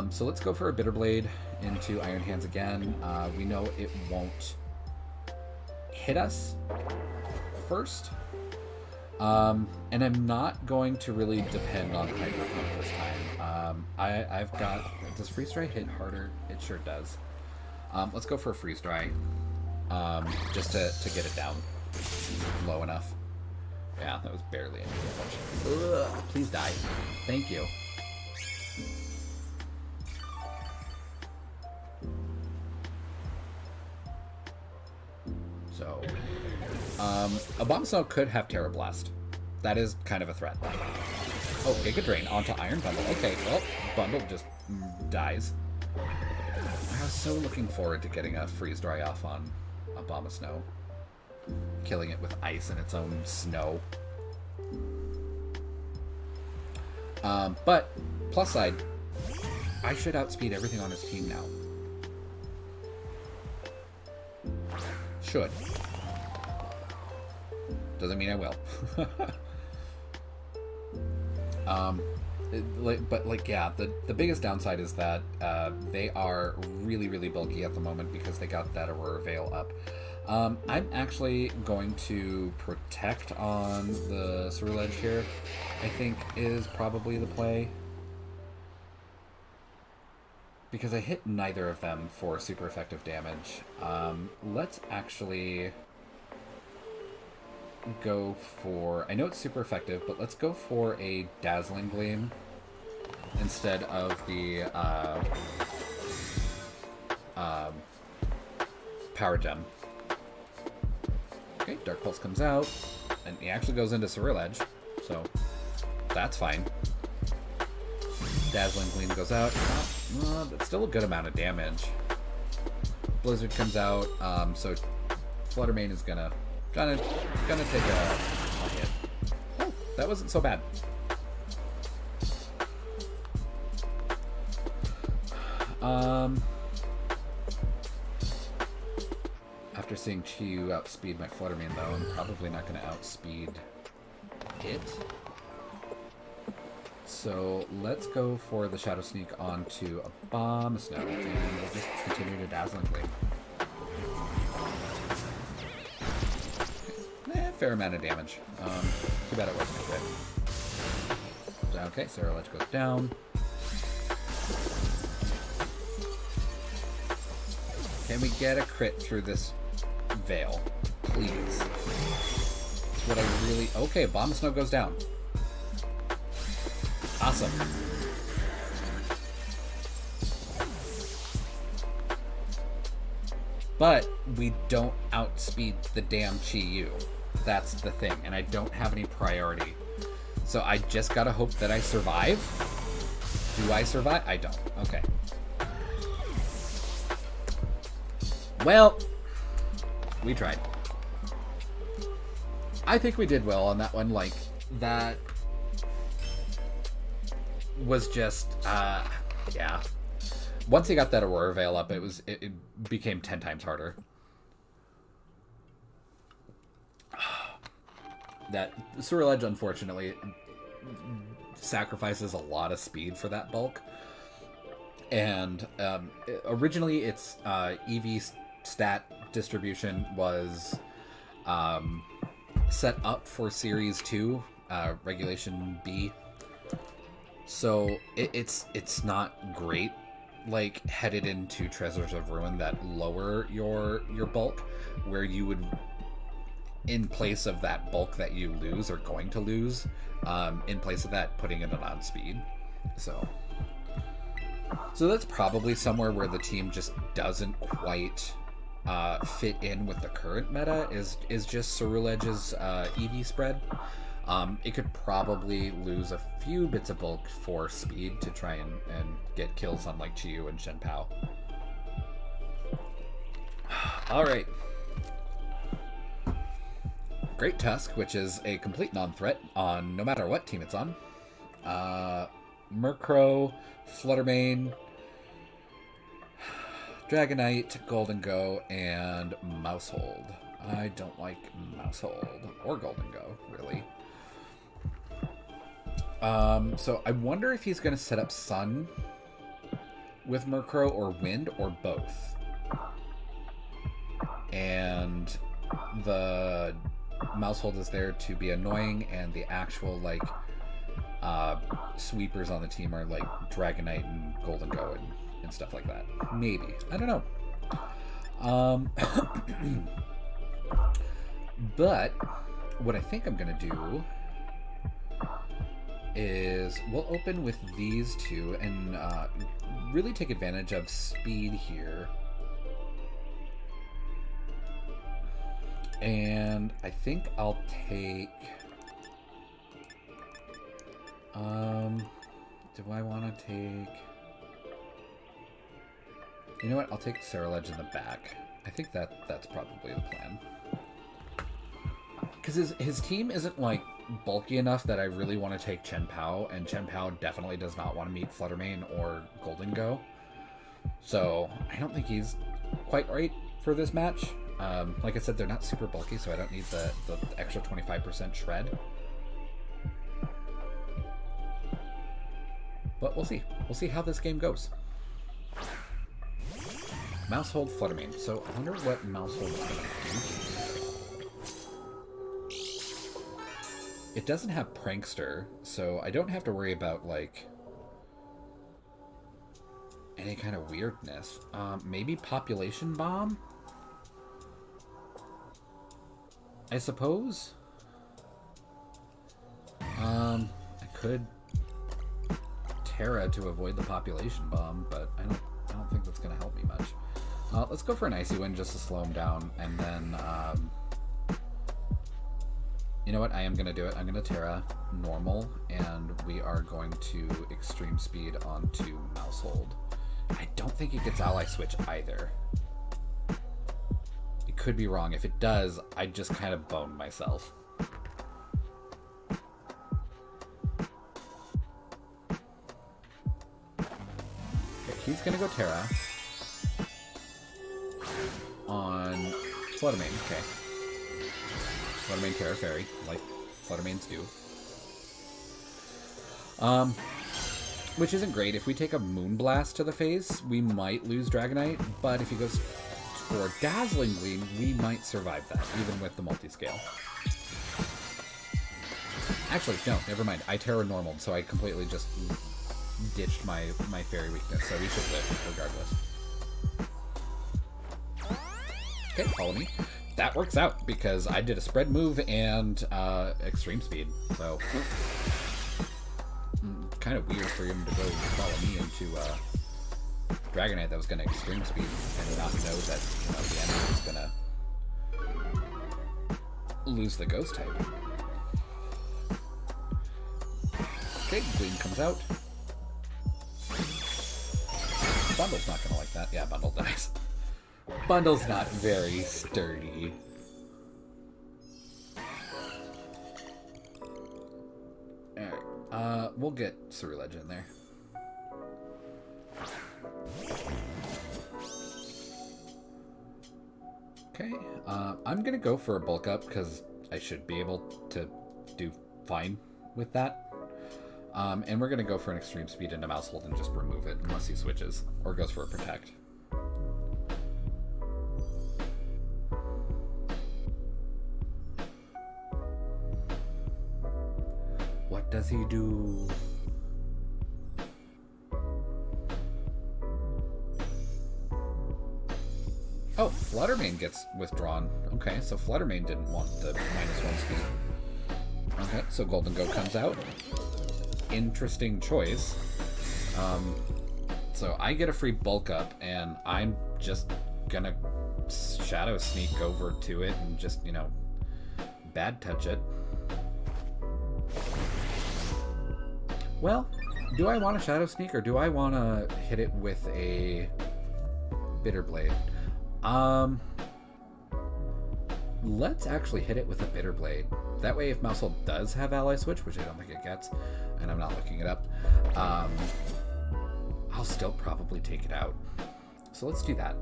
So let's go for a Bitter Blade into Iron Hands again. We know it won't hit us first. And I'm not going to really depend on Hydro Pump this time. I've got... Does Freeze Dry hit harder? It sure does. Let's go for a Freeze Dry. Just to get it down low enough. Yeah, that was barely any damage. Ugh, please die. Thank you. So, Abomasnow could have Terra Blast. That is kind of a threat. Oh, Giga Drain onto Iron Bundle. Okay, well, Bundle just dies. I was so looking forward to getting a Freeze Dry off on Abomasnow. Killing it with ice and its own snow. But, plus side, I should outspeed everything on his team now. Should. Doesn't mean I will. Yeah, the biggest downside is that they are really, really bulky at the moment because they got that Aurora Veil up. I'm actually going to protect on the Serral Edge here. I think is probably the play. Because I hit neither of them for super effective damage. Let's actually go for... I know it's super effective, but let's go for a Dazzling Gleam instead of the Power Gem. Okay, Dark Pulse comes out, and he actually goes into VGC, so that's fine. Dazzling Gleam goes out. That's still a good amount of damage. Blizzard comes out, so Fluttermane is gonna take a hit. Oh, that wasn't so bad. After seeing Chiyu outspeed my Fluttermane, though, I'm probably not going to outspeed it. So let's go for the Shadow Sneak onto a Bomb Snow, and we'll just continue to Dazzling Gleam. Fair amount of damage. Too bad it wasn't a crit. Okay, VGC goes down. Can we get a crit through this Veil? Please. That's what I really... Okay, Bomb Snow goes down. Awesome. But we don't outspeed the damn Chiyu. That's the thing. And I don't have any priority. So I just gotta hope that I survive. Do I survive? I don't. Okay. Well, we tried. I think we did well on that one. Like, that was just, yeah. Once he got that Aurora Veil up, it became 10 times harder. That VGC, unfortunately, sacrifices a lot of speed for that bulk. And originally, its EV stat distribution was set up for Series 2, Regulation B. So it's not great, like, headed into Treasures of Ruin that lower your bulk, where you would, in place of that bulk that you lose or going to lose, in place of that, putting it on speed. So that's probably somewhere where the team just doesn't quite fit in with the current meta, is just VGC's EV spread. It could probably lose a few bits of bulk for speed to try and get kills on like Chiyu and Shen Pao. Alright. Great Tusk, which is a complete non-threat on no matter what team it's on. Murkrow, Fluttermane, Dragonite, Golden Go, and Mousehold. I don't like Mousehold or Golden Go, really. So I wonder if he's going to set up Sun with Murkrow or Wind or both. And the Mousehold is there to be annoying, and the actual, like, sweepers on the team are like Dragonite and Golden Go and stuff like that. Maybe. I don't know. But what I think I'm going to do is we'll open with these two and really take advantage of speed here. And I think I'll take... do I want to take... You know what? I'll take VGC in the back. I think that's probably the plan. Because his team isn't, like, bulky enough that I really want to take Chen Pao, and Chen Pao definitely does not want to meet Fluttermane or Golden Go. So I don't think he's quite right for this match. Like I said, they're not super bulky, so I don't need the extra 25% shred. But we'll see. We'll see how this game goes. Mousehold, Fluttermane. So I wonder what Mousehold is going to do. It doesn't have Prankster, so I don't have to worry about, like, any kind of weirdness. Maybe Population Bomb? I suppose? I could Terra to avoid the Population Bomb, but I don't think that's going to help me much. Let's go for an Icy Wind just to slow him down, and then, you know what? I am going to do it. I'm going to Terra normal, and we are going to extreme speed onto Mousehold. I don't think it gets ally switch either. It could be wrong. If it does, I just kind of boned myself. Okay, he's going to go Terra on Fluttermane. Okay. Fluttermane Terra Fairy, like Fluttermanes do. Which isn't great. If we take a Moonblast to the face, we might lose Dragonite, but if he goes for Dazzling Gleam, we might survive that, even with the multi-scale. Actually, no, never mind. I Terra Normaled, so I completely just ditched my Fairy weakness, so we should live regardless. Okay, follow me. That works out, because I did a spread move and extreme speed, so kind of weird for him to go follow me into Dragonite that was going to extreme speed and not know that, you know, the enemy was going to lose the ghost type. Okay, Gleam comes out. Bundle's not going to like that. Yeah, Bundle dies. Bundle's not very sturdy. Alright, we'll get Ceruledge in there. Okay, I'm gonna go for a bulk up because I should be able to do fine with that. And we're gonna go for an extreme speed into Mousehold and just remove it unless he switches or goes for a protect. What does he do? Oh, Fluttermane gets withdrawn. Okay, so Fluttermane didn't want the -1 speed. Okay, so Golden Go comes out. Interesting choice. So I get a free bulk up, and I'm just gonna Shadow Sneak over to it and just, you know, bad touch it. Well, do I want a Shadow Sneak or do I want to hit it with a Bitter Blade? Let's actually hit it with a Bitter Blade. That way, if Mousehold does have Ally Switch, which I don't think it gets, and I'm not looking it up, I'll still probably take it out. So let's do that.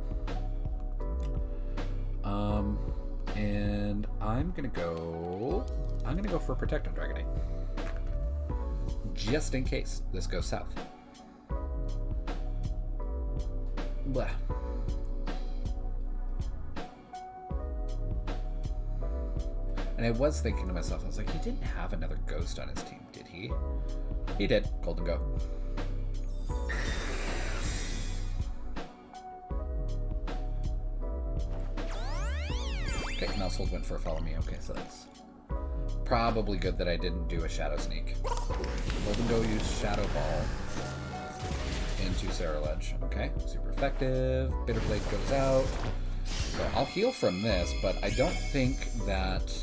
And I'm gonna go for Protect on Dragonite. Just in case this goes south. Blah. And I was thinking to myself, I was like, he didn't have another ghost on his team, did he? He did. Golden Go. Okay, Mousehold went for a follow me. Okay, so that's probably good that I didn't do a Shadow Sneak. Golden Go used Shadow Ball into Ceruledge. Okay, super effective. Bitter Blade goes out. So I'll heal from this, but I don't think that...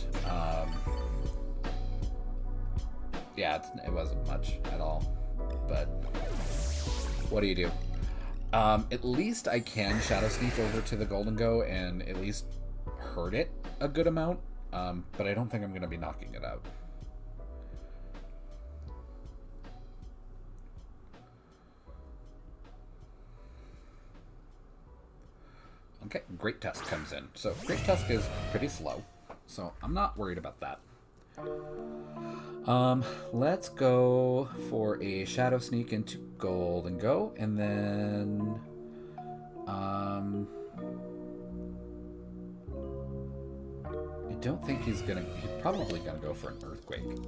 yeah, it wasn't much at all. But what do? At least I can Shadow Sneak over to the Golden Go and at least hurt it a good amount. But I don't think I'm going to be knocking it out. Okay, Great Tusk comes in. So Great Tusk is pretty slow, so I'm not worried about that. Let's go for a Shadow Sneak into Golden Go, and then I don't think he's probably gonna go for an Earthquake.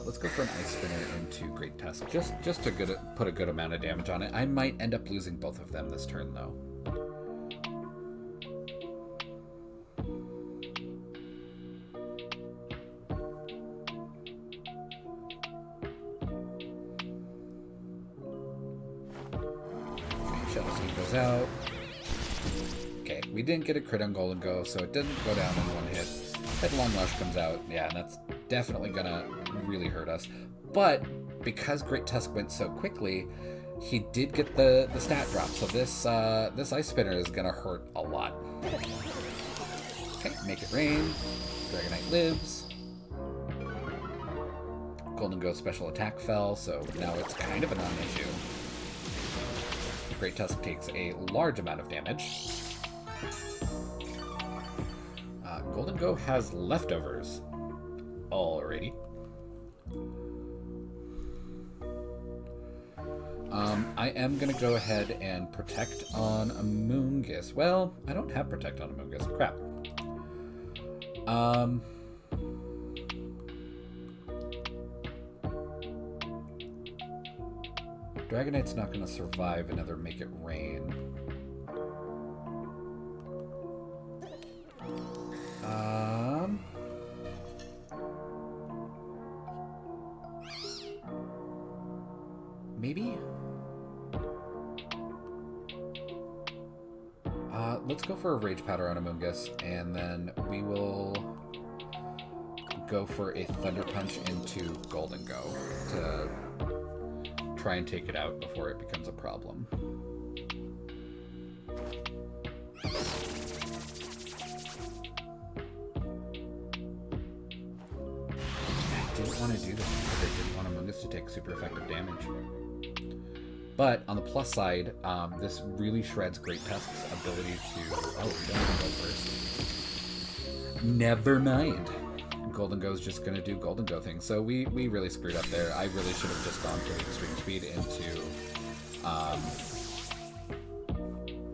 Let's go for an Ice Spinner into Great Tusk, just to put a good amount of damage on it. I might end up losing both of them this turn, though. Okay, Shadow He goes out. Okay, we didn't get a crit on Golden Go, so it didn't go down in one hit. Headlong Rush comes out. Yeah, and that's definitely gonna really hurt us. But because Great Tusk went so quickly, he did get the stat drop. So this Ice Spinner is gonna hurt a lot. Okay, make it rain. Dragonite lives. Golden Go special attack fell, so now it's kind of a non-issue. Great Tusk takes a large amount of damage. Golden Go has leftovers. Alrighty. I am going to go ahead and protect on Amoonguss. Well, I don't have protect on Amoonguss. Crap. Dragonite's not going to survive another Make It Rain. Maybe? Let's go for a Rage Powder on Amoonguss, and then we will go for a Thunder Punch into Golden Go to try and take it out before it becomes a problem. I didn't want to do this because I didn't want Amoonguss to take super effective damage. But on the plus side, this really shreds Great Tusk's ability to... Oh, we don't even go first. Never mind. Golden Go's just going to do Golden Go things. So we really screwed up there. I really should have just gone for the Extreme Speed into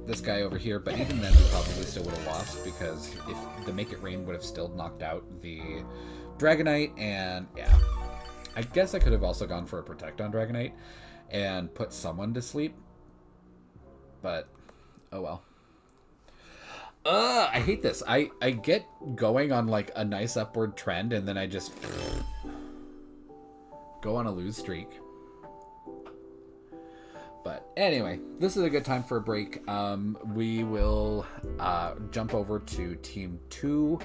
this guy over here. But even then, we probably still would have lost, because if the Make It Rain would have still knocked out the Dragonite, and yeah. I guess I could have also gone for a Protect on Dragonite and put someone to sleep. But, oh well. I hate this. I get going on like a nice upward trend, and then I just go on a lose streak. But anyway, this is a good time for a break. We will jump over to Team 2.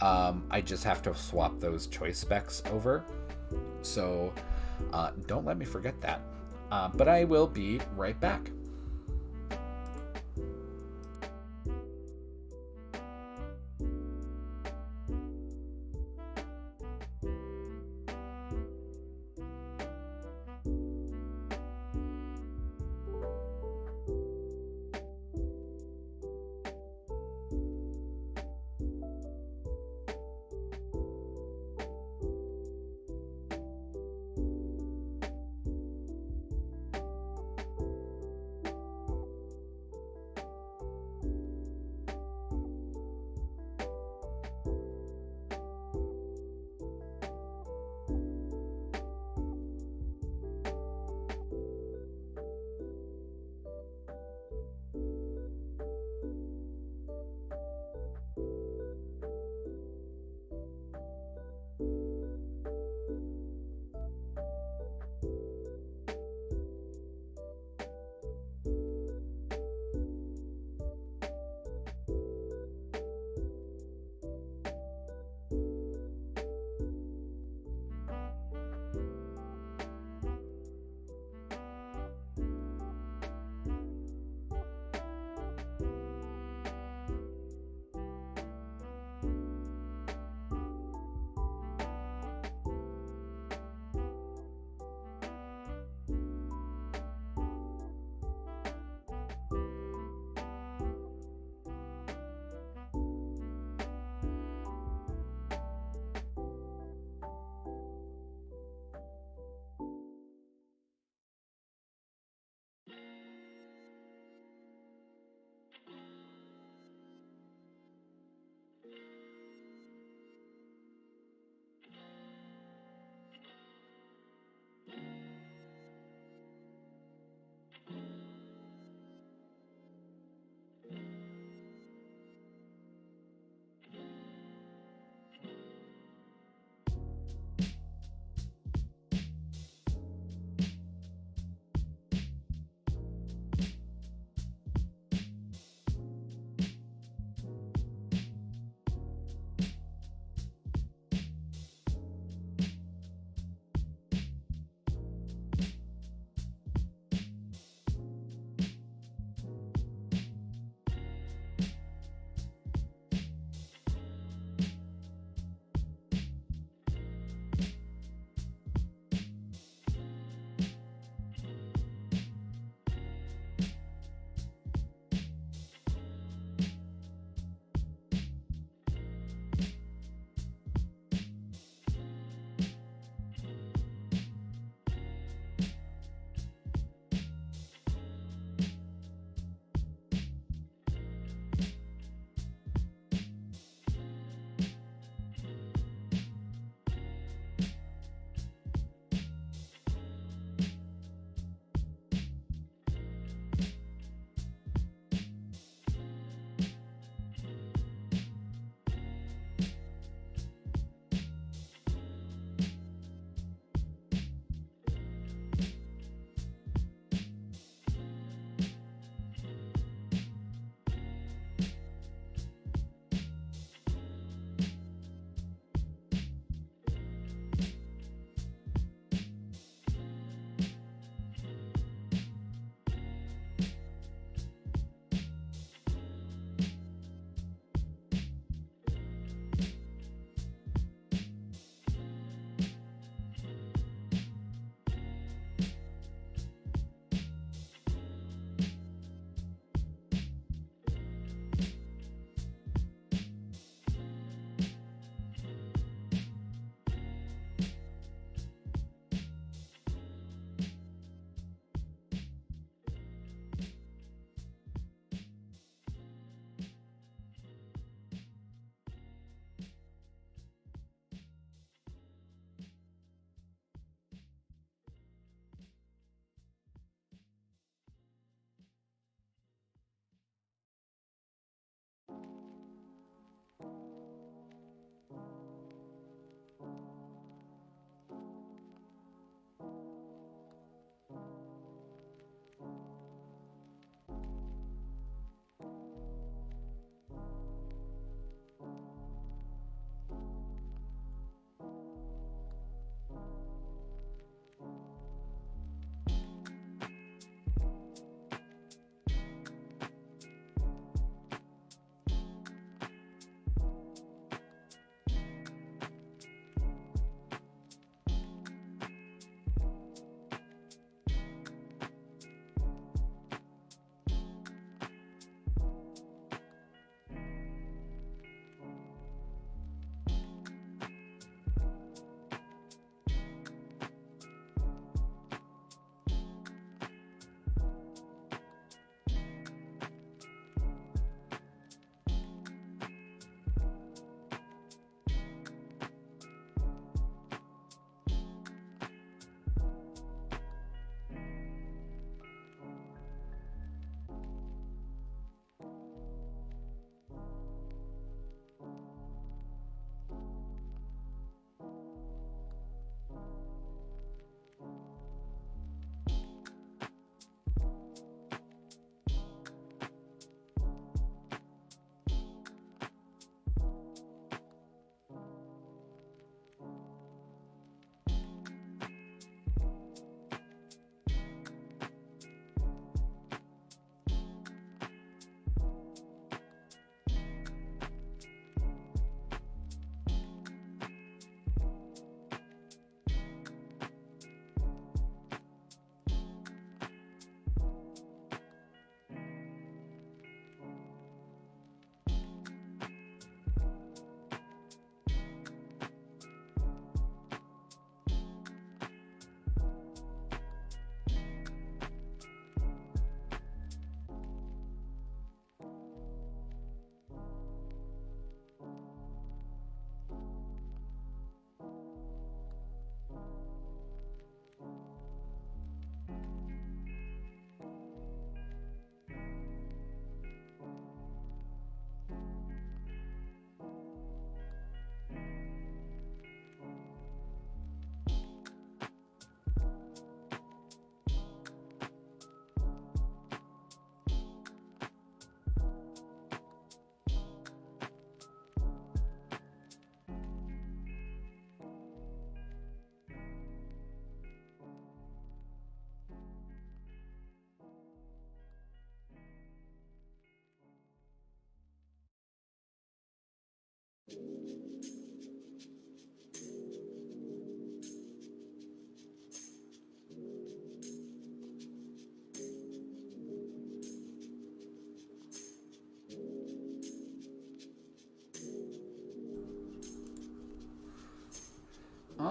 I just have to swap those choice specs over. So don't let me forget that. But I will be right back.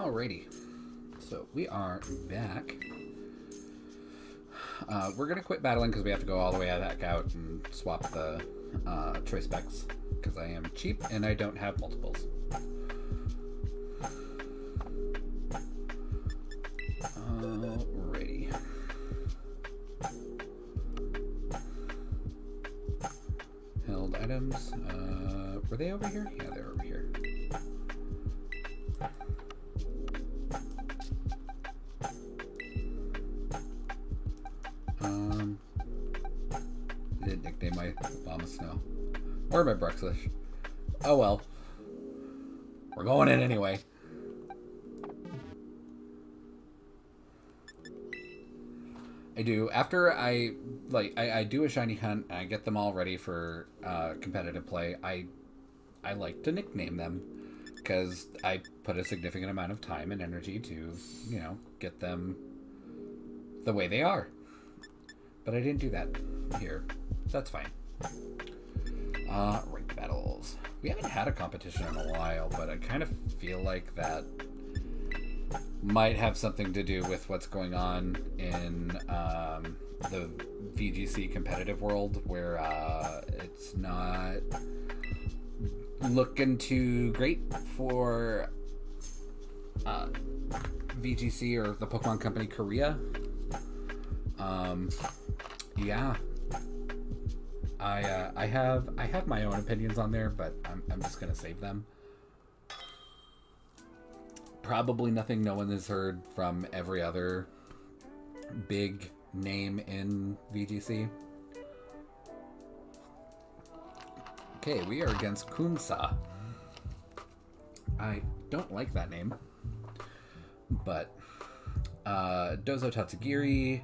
Alrighty. So we are back. We're going to quit battling because we have to go all the way back out and swap the choice specs because I am cheap and I don't have multiples. Alrighty. Held items. Were they over here? Yeah, they're over here. I didn't nickname my Obama Snow. Or my Bruxish. Oh well. We're going in anyway. I do. After I do a shiny hunt and I get them all ready for competitive play, I like to nickname them because I put a significant amount of time and energy to, you know, get them the way they are. But I didn't do that here. So that's fine. Ranked battles. We haven't had a competition in a while, but I kind of feel like that might have something to do with what's going on in the VGC competitive world, where it's not looking too great for VGC or the Pokemon Company Korea. Yeah, I have my own opinions on there, but I'm just gonna save them. Probably nothing no one has heard from every other big name in VGC. Okay, we are against Kunsa. I don't like that name, but Dozo Tatsugiri,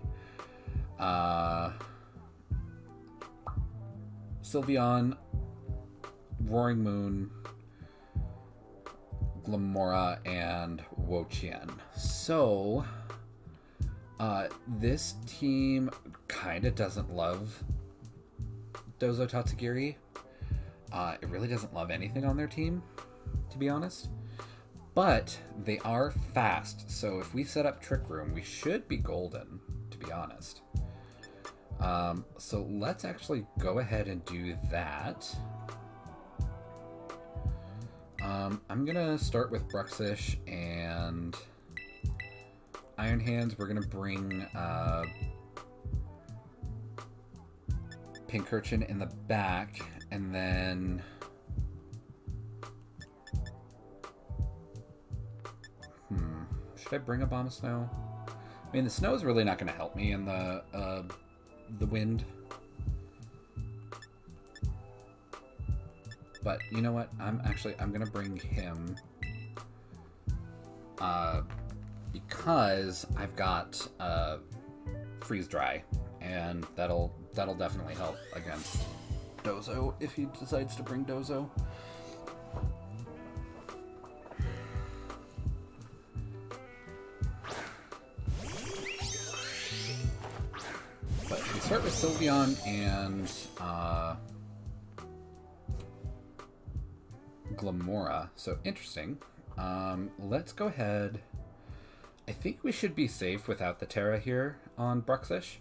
Sylveon, Roaring Moon, Glamora, and Wo-Chien. So, this team kind of doesn't love Dozo Tatsugiri. It really doesn't love anything on their team, to be honest. But they are fast, so if we set up Trick Room, we should be golden, to be honest. So let's actually go ahead and do that. I'm gonna start with Bruxish and Iron Hands. We're gonna bring Pincurchin in the back, and then should I bring a Bomb of Snow? I mean, the snow is really not going to help me in the wind. But you know what? I'm going to bring him because I've got Freeze Dry, and that'll definitely help against Dozo if he decides to bring Dozo. But we start with Sylveon and Glamora. So interesting. Let's go ahead. I think we should be safe without the Terra here on Bruxish.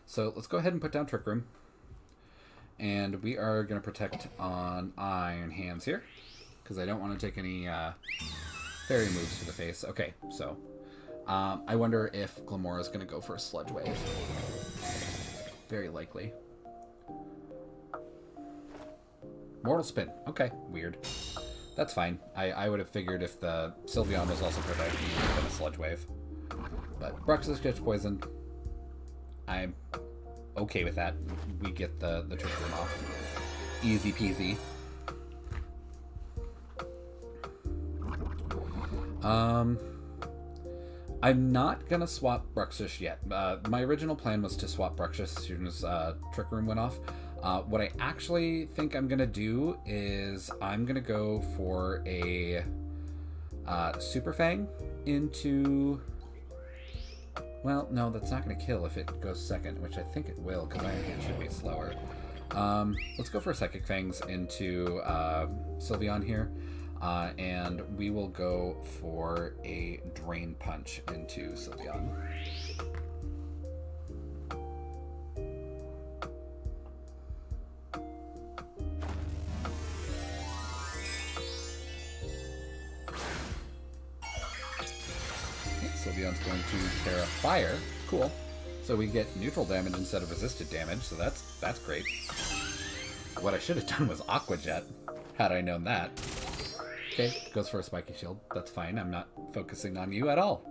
So let's go ahead and put down Trick Room. And we are going to protect on Iron Hands here, because I don't want to take any fairy moves to the face. Okay, so I wonder if Glamora is going to go for a Sludge Wave. Very likely. Mortal Spin. Okay, weird. That's fine. I would have figured if the Sylveon was also protected, he would have been a Sludge Wave. But Bruxish gets poisoned. I'm okay with that. We get the Trick Room off. Easy peasy. I'm not gonna swap Bruxish yet. My original plan was to swap Bruxish as soon as Trick Room went off. What I actually think I'm gonna do is I'm gonna go for a Super Fang into... Well, no, that's not going to kill if it goes second, which I think it will, because Iron Hand should be slower. Let's go for Psychic Fangs into Sylveon here. And we will go for a Drain Punch into Sylveon. Sylveon's going to Terra Fire. Cool. So we get neutral damage instead of resisted damage, so that's great. What I should have done was Aqua Jet, had I known that. Okay, goes for a Spiky Shield. That's fine. I'm not focusing on you at all.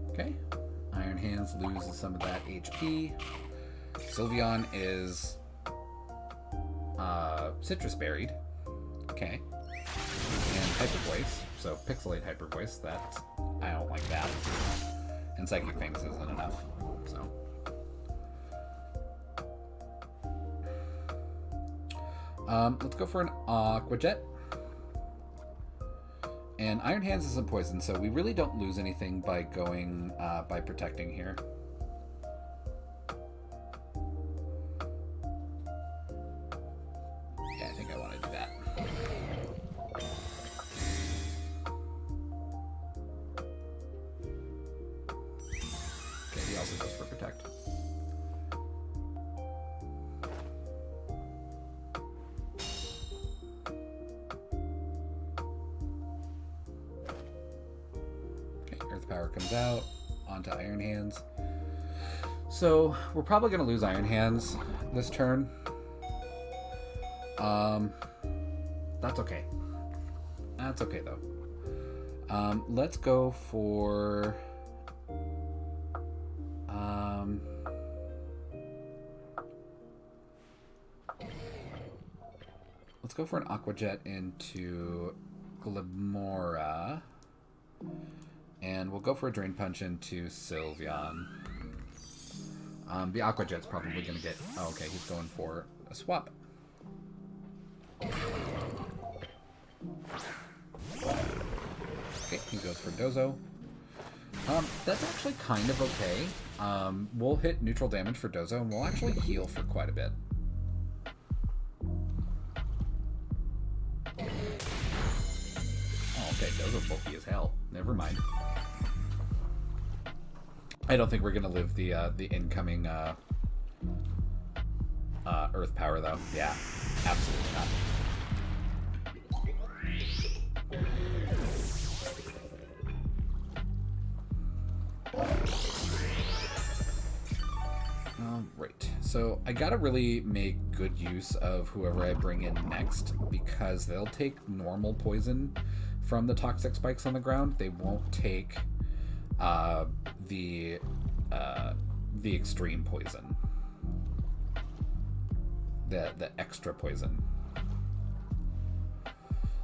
Okay. Iron Hands loses some of that HP. Sylveon is Citrus Berried. Okay. And Hyper Voice. So Pixelate Hyper Voice. I don't like that. And Psychic Fangs isn't enough. So. Let's go for an Aqua Jet. And Iron Hands isn't poison, so we really don't lose anything by going by protecting here. Yeah, I think I want to do that. Okay, he also goes for protect. Power comes out onto Iron Hands. So we're probably going to lose Iron Hands this turn. That's okay. That's okay though. Let's go for an Aqua Jet into Glimora. And we'll go for a Drain Punch into Sylveon. The Aqua Jet's probably going to get... Oh, okay, he's going for a swap. Okay, he goes for Dozo. That's actually kind of okay. We'll hit neutral damage for Dozo, and we'll actually heal for quite a bit. Oh, okay, Dozo's bulky as hell. Never mind. I don't think we're gonna live the incoming Earth Power though. Yeah, absolutely not. Right. So I gotta really make good use of whoever I bring in next, because they'll take normal poison from the toxic spikes on the ground. They won't take the extreme poison, the extra poison.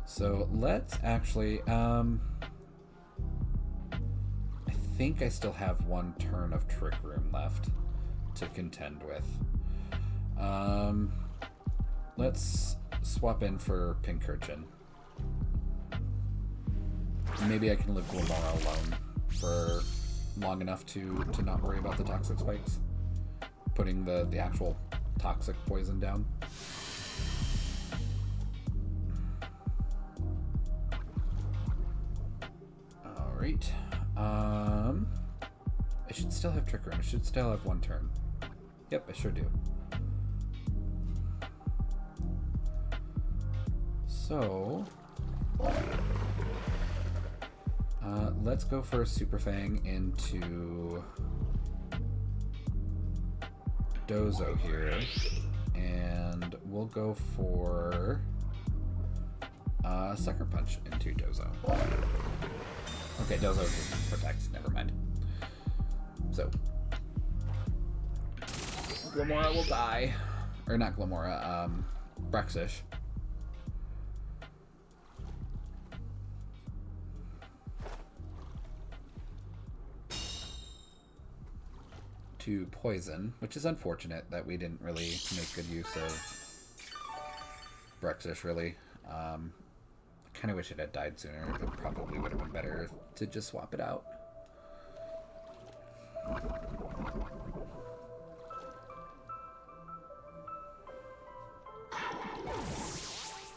So let's actually I think I still have one turn of Trick Room left to contend with. Let's swap in for Pincurchin. Maybe I can live Glimora alone for long enough to not worry about the toxic spikes. Putting the actual toxic poison down. Alright. I should still have Trick Room. I should still have one turn. Yep, I sure do. So... let's go for a Super Fang into Dozo here, and we'll go for Sucker Punch into Dozo. Okay, Dozo just protects, never mind. So, Glimora will die. Or not Glimora, Brexish. To poison, which is unfortunate that we didn't really make good use of Brexish, really. I kind of wish it had died sooner. It probably would have been better to just swap it out.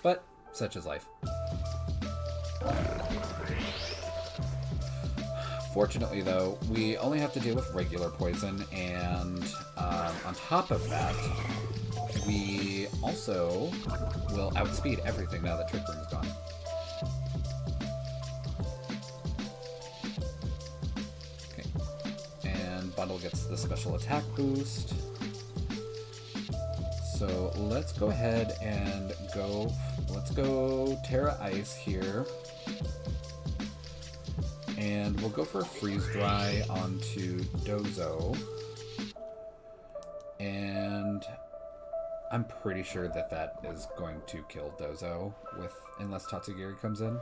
But such is life. Fortunately, though, we only have to deal with regular poison, and on top of that, we also will outspeed everything now that Trick Room's gone. Okay, and Bundle gets the special attack boost. So let's go ahead and let's go Terra Ice here. And we'll go for a Freeze Dry onto Dozo. And I'm pretty sure that that is going to kill Dozo unless Tatsugiri comes in.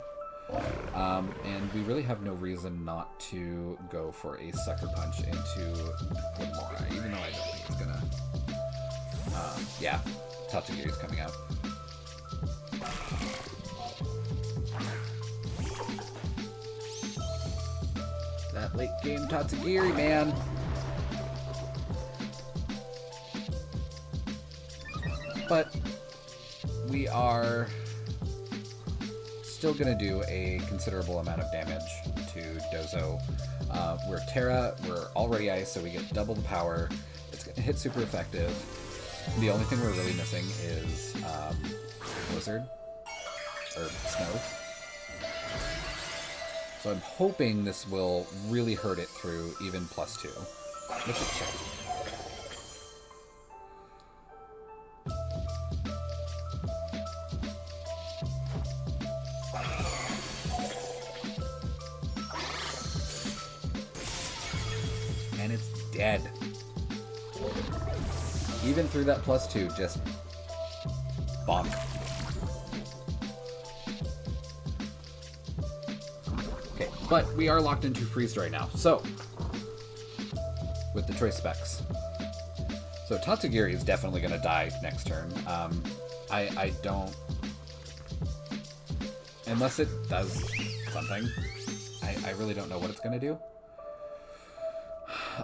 And we really have no reason not to go for a Sucker Punch into Glimora, even though I don't think it's gonna... yeah, Tatsugiri's coming out. That late game Tatsugiri, man. But we are still going to do a considerable amount of damage to Dozo. We're Terra, we're already Ice, so we get double the power. It's going to hit super effective. The only thing we're really missing is Blizzard, or Snow. So I'm hoping this will really hurt it through even +2. Let's check. And it's dead. Even through that +2, just bonk. Okay, but we are locked into Freeze Dry now, so with the choice specs. So Tatsugiri is definitely going to die next turn. I don't... Unless it does something. I really don't know what it's going to do.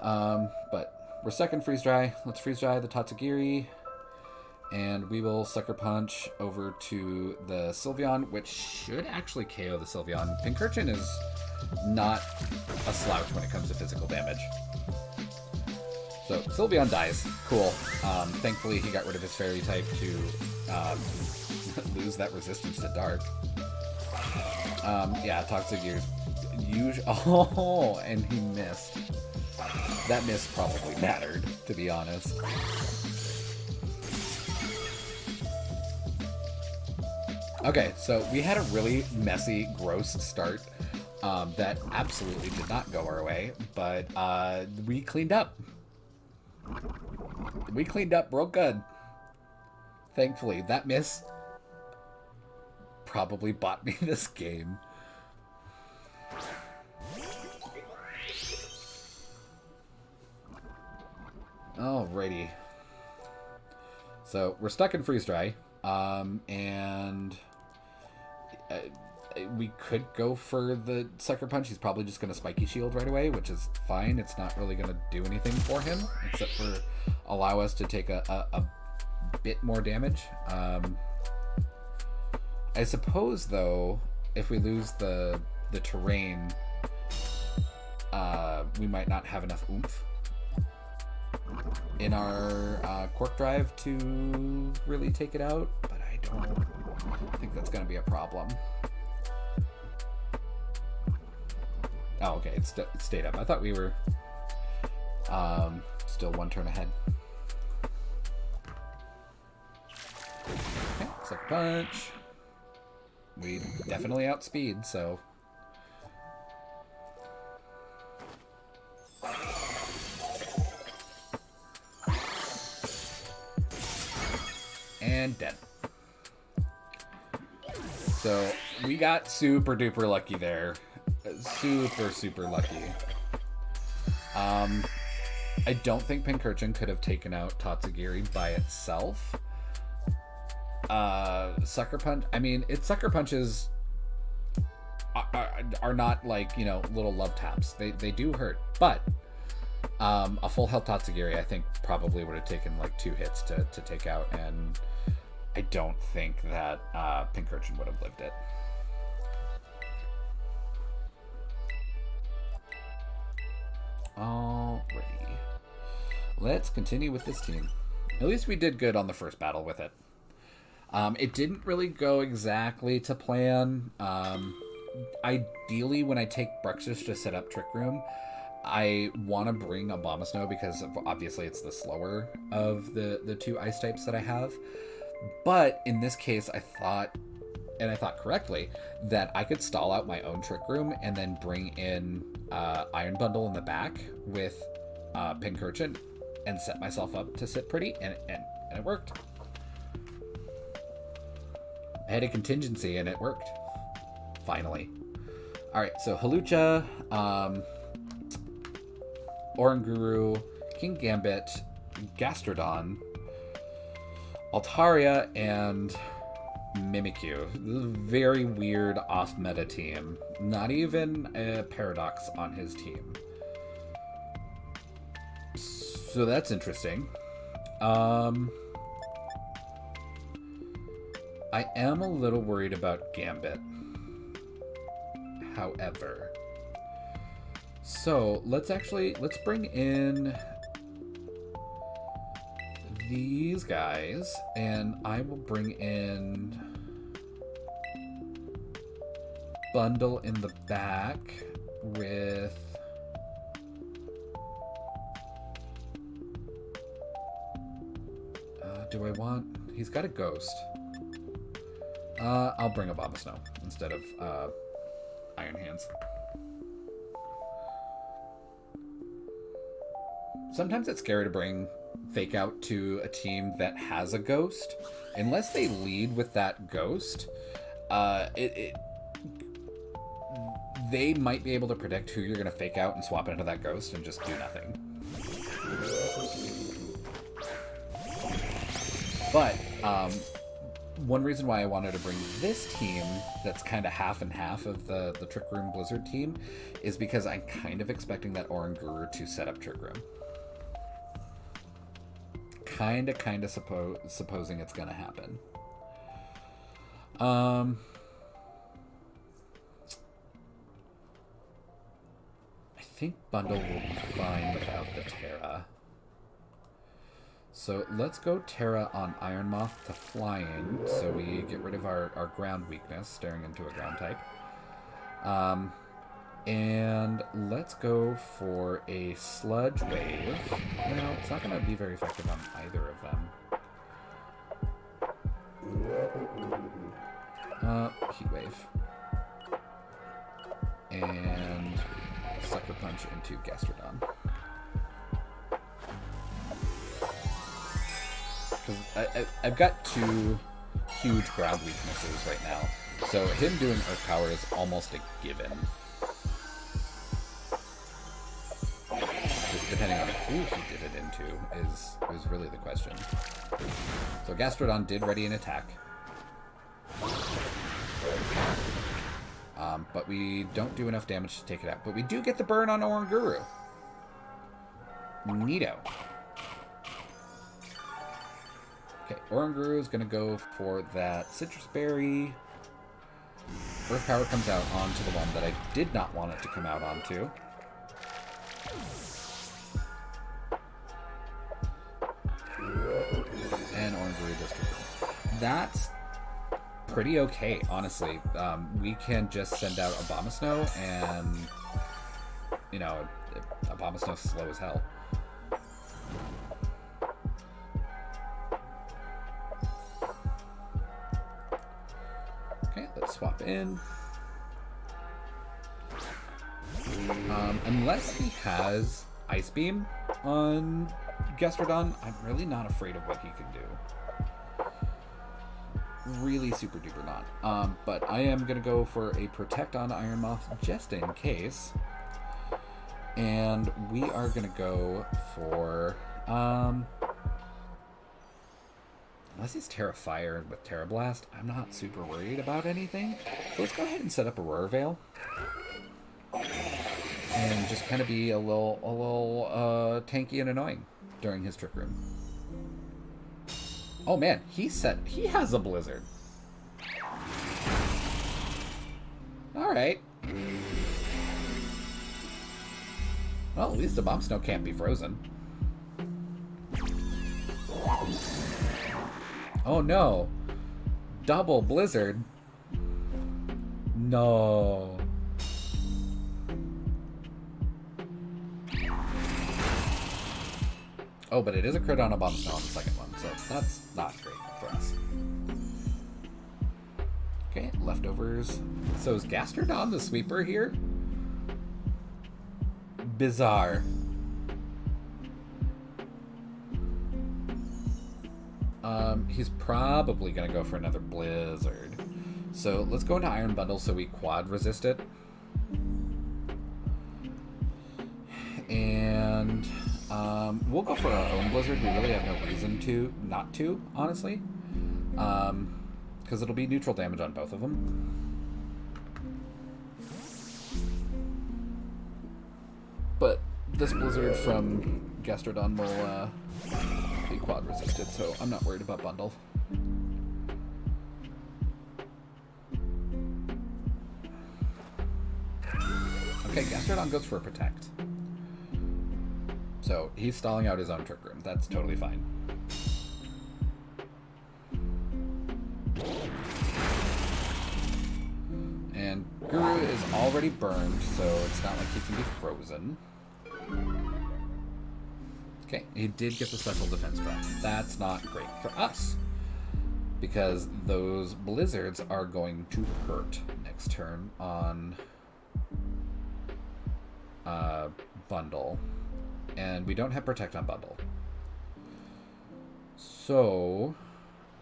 But we're stuck in Freeze Dry. Let's Freeze Dry the Tatsugiri. And we will Sucker Punch over to the Sylveon, which should actually KO the Sylveon. Pincurchin is not a slouch when it comes to physical damage. So Sylveon dies. Cool. Thankfully, he got rid of his Fairy type to lose that resistance to Dark. Yeah, Tatsugiri's usually... Oh, and he missed. That miss probably mattered, to be honest. Okay, so we had a really messy, gross start that absolutely did not go our way, but we cleaned up. We cleaned up real good. Thankfully, that miss probably bought me this game. Alrighty. So, we're stuck in Freeze Dry, and we could go for the Sucker Punch. He's probably just going to Spiky Shield right away, which is fine. It's not really going to do anything for him, except for allow us to take a bit more damage. I suppose, though, if we lose the terrain, we might not have enough oomph in our Quark Drive to really take it out, but I don't think that's going to be a problem. Oh, okay, it stayed up. I thought we were still one turn ahead. Okay, Sucker Punch. We definitely outspeed, so... And dead. So we got super duper lucky there. Super lucky. I don't think Pincurchin could have taken out Tatsugiri by itself. Sucker Punch, I mean, its Sucker Punches are not like, you know, little love taps. They do hurt, but a full health Tatsugiri I think probably would have taken like 2 hits to take out, and I don't think that Pink Urchin would have lived it. Alrighty. Let's continue with this team. At least we did good on the first battle with it. It didn't really go exactly to plan. Ideally, when I take breakfast to set up Trick Room, I want to bring Abomasnow because obviously it's the slower of the two ice types that I have. But in this case, I thought, and I thought correctly, that I could stall out my own Trick Room and then bring in Iron Bundle in the back with Pink Urchin and set myself up to sit pretty, and it worked. I had a contingency and it worked. Finally. Alright, so Hawlucha, Oranguru, King Gambit, Gastrodon, Altaria, and Mimikyu. This is a very weird off-meta team. Not even a Paradox on his team. So that's interesting. I am a little worried about Gambit. However. So, let's bring in these guys, and I will bring in Bundle in the back with do I want... He's got a ghost. I'll bring Abomasnow instead of Iron Hands. Sometimes it's scary to bring Fake Out to a team that has a ghost. Unless they lead with that ghost, they might be able to predict who you're going to Fake Out and swap into that ghost and just do nothing. But one reason why I wanted to bring this team that's kind of half and half of the Trick Room Blizzard team is because I'm kind of expecting that Oranguru to set up Trick Room. Kind of supposing it's going to happen. I think Bundle will be fine without the Terra. So let's go Terra on Iron Moth to Flying, so we get rid of our ground weakness, staring into a ground type. And let's go for a Sludge Wave. No, it's not going to be very effective on either of them. Heat Wave. And Sucker Punch into Gastrodon. I've got two huge ground weaknesses right now, so him doing Earth Power is almost a given. Just depending on who he did it into is really the question. So Gastrodon did ready an attack. But we don't do enough damage to take it out. But we do get the burn on Oranguru. Neato. Okay, Oranguru is going to go for that Citrus Berry. Earth Power comes out onto the one that I did not want it to come out onto. And Oranguru just took it. That's pretty okay, honestly. We can just send out Abomasnow and, you know, Abomasnow's slow as hell. Okay, let's swap in. Unless he has Ice Beam on Gastrodon, I'm really not afraid of what he can do. Really super duper not. But I am going to go for a Protect on Iron Moth just in case. And we are going to go for... unless he's Terra Fire with Terra Blast, I'm not super worried about anything. So let's go ahead and set up Aurora Veil. And just kind of be a little tanky and annoying during his Trick Room. Oh man, he has a blizzard. Alright. Well, at least the bomb snow can't be frozen. Oh no. Double blizzard. No. Oh, but it is a crit on a bomb snow on the second one, so that's not great for us. Okay, leftovers. So is Gastrodon the sweeper here? Bizarre. He's probably gonna go for another blizzard. So let's go into Iron Bundle so we quad resist it. And we'll go for our own blizzard. We really have no reason not to, honestly. Because it'll be neutral damage on both of them. But this blizzard from Gastrodon will be quad resisted, so I'm not worried about bundle. Okay, Gastrodon goes for a protect. So he's stalling out his own trick room. That's totally fine. And Guru is already burned, so it's not like he can be frozen. Okay, he did get the special defense drop. That's not great for us, because those blizzards are going to hurt next turn on Bundle. And we don't have Protect on Bundle. So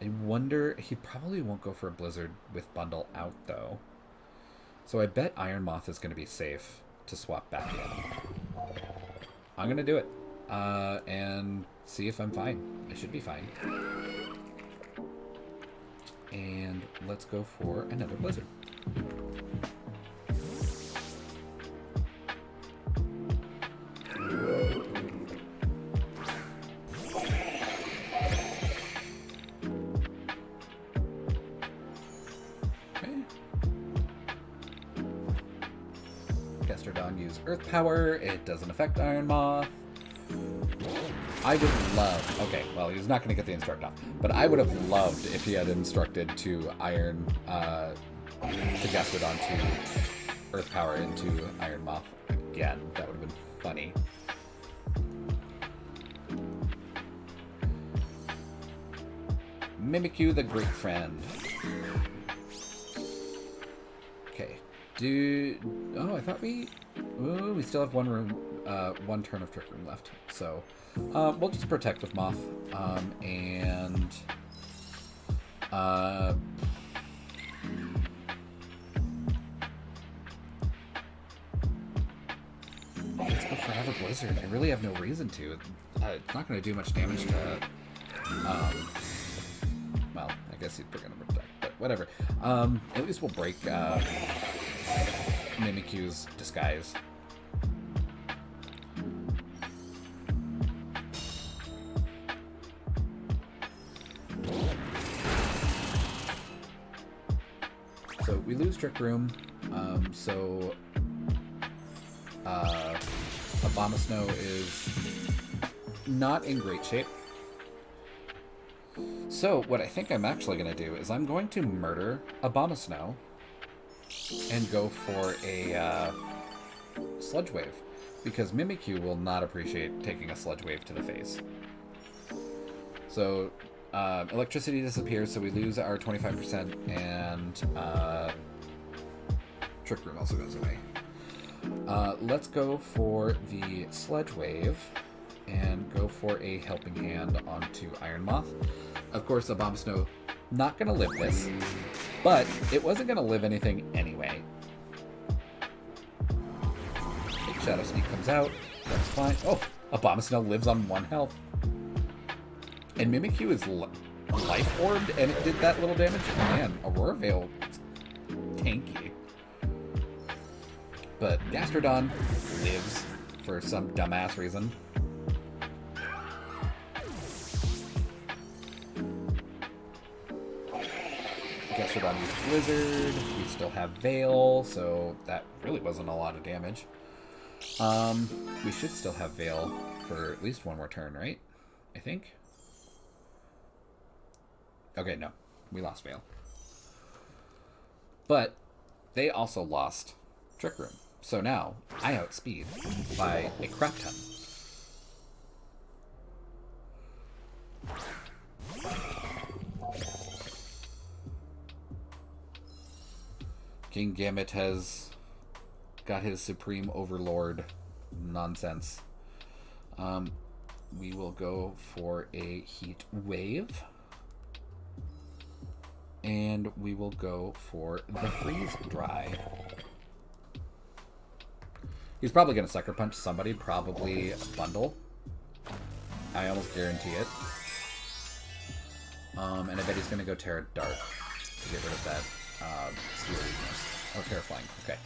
I wonder, he probably won't go for a Blizzard with Bundle out, though. So I bet Iron Moth is going to be safe to swap back in. I'm going to do it. And see if I'm fine. I should be fine. And let's go for another Blizzard. Earth power, it doesn't affect Iron Moth. I would love, okay, well, he's not going to get the instruct off, but I would have loved if he had instructed to Iron, to Gastrodon to Earth power into Iron Moth again. That would have been funny. Mimikyu the Great Friend. Okay. Oh, I thought we still have one turn of Trick Room left. So, we'll just protect with Moth, and let's go for another Blizzard. I really have no reason to. It's not going to do much damage to, well, I guess he's going to protect, but whatever. At least we'll break, Mimikyu's disguise. So we lose Trick Room, so Abomasnow is not in great shape. So what I think I'm actually going to do is I'm going to murder Abomasnow and go for a Sludge Wave, because Mimikyu will not appreciate taking a Sludge Wave to the face. So electricity disappears, so we lose our 25%, and Trick Room also goes away. Let's go for the Sludge Wave and go for a Helping Hand onto Iron Moth. Of course, Abomasnow not going to live this, but it wasn't going to live anything anyway. Okay, Shadow Sneak comes out. That's fine. Oh, Abomasnow lives on 1 health. And Mimikyu is life orbed, and it did that little damage. Oh, man, Aurora Veil, tanky. But Gastrodon lives for some dumbass reason. Gastrodon used Blizzard. We still have Veil, so that really wasn't a lot of damage. We should still have Veil for at least one more turn, right? I think. Okay, no. We lost Veil. But they also lost Trick Room. So now I outspeed by a crap ton. King Gambit has got his Supreme Overlord nonsense. We will go for a Heat Wave. And we will go for the Freeze Dry. He's probably going to Sucker Punch somebody, probably a Bundle. I almost guarantee it. And I bet he's going to go Terra Dark to get rid of that Steel weakness. Oh, Terraflying. Okay.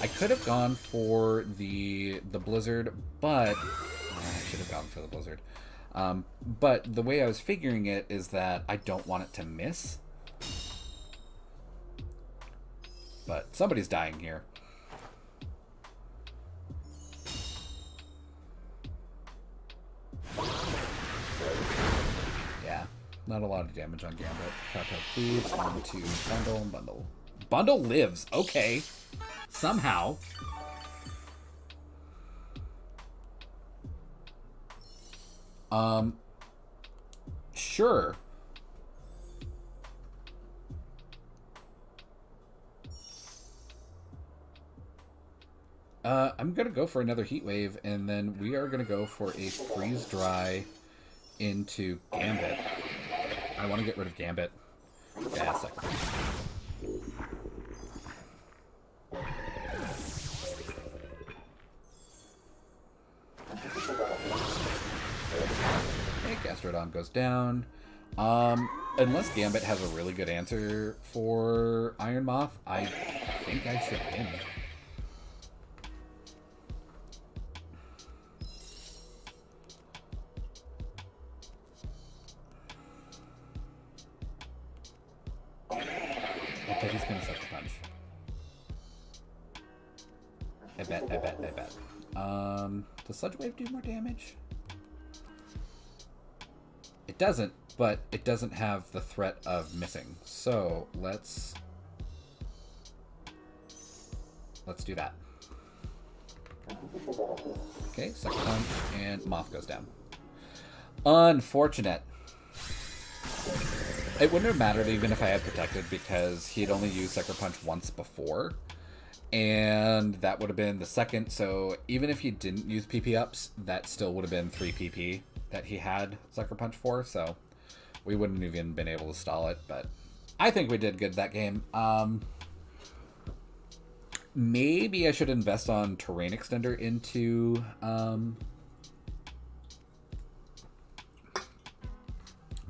I could have gone for the Blizzard, but I should have gone for the Blizzard. But the way I was figuring it is that I don't want it to miss. But somebody's dying here. Yeah, not a lot of damage on Gambit. Kowtow Thieves, 1, 2, Bundle, Bundle. Bundle lives, okay. Somehow. Sure. I'm gonna go for another Heat Wave, and then we are gonna go for a Freeze Dry into Gambit. I want to get rid of Gambit. Yeah, second. Okay, Gastrodon goes down. Unless Gambit has a really good answer for Iron Moth, I think I should win. I bet he's gonna Sucker Punch. I bet. Does Sludge Wave do more damage? It doesn't, but it doesn't have the threat of missing. So let's do that. Okay, Sucker Punch, and Moth goes down. Unfortunate. It wouldn't have mattered even if I had protected, because he had only used Sucker Punch once before. And that would have been the second, so even if he didn't use PP ups, that still would have been 3 PP that he had Sucker Punch for, so we wouldn't have even been able to stall it, but I think we did good that game. Maybe I should invest on Terrain Extender into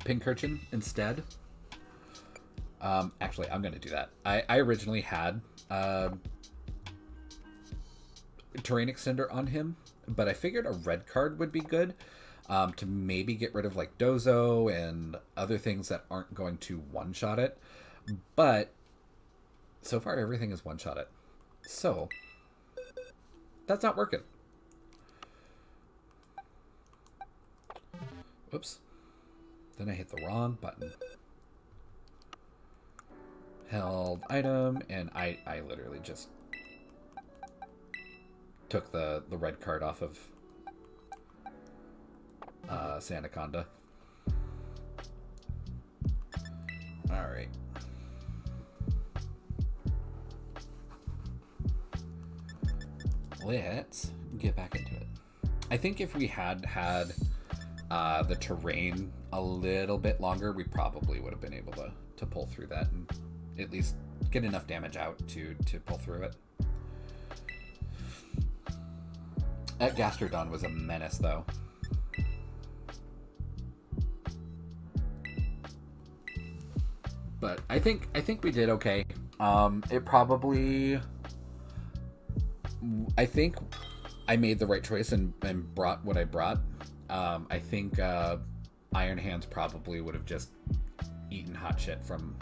Pincurchin instead. Actually, I'm going to do that. I originally had Terrain Extender on him, but I figured a red card would be good to maybe get rid of like Dozo and other things that aren't going to one-shot it. But so far, everything is one-shot it. So that's not working. Whoops. Then I hit the wrong button. Held item, and I literally just took the red card off of Sandaconda. Alright. Let's get back into it. I think if we had the terrain a little bit longer, we probably would have been able to pull through that and at least get enough damage out to pull through it. That Gastrodon was a menace, though. But I think we did okay. It probably... I think I made the right choice and brought what I brought. I think Iron Hands probably would have just eaten hot shit from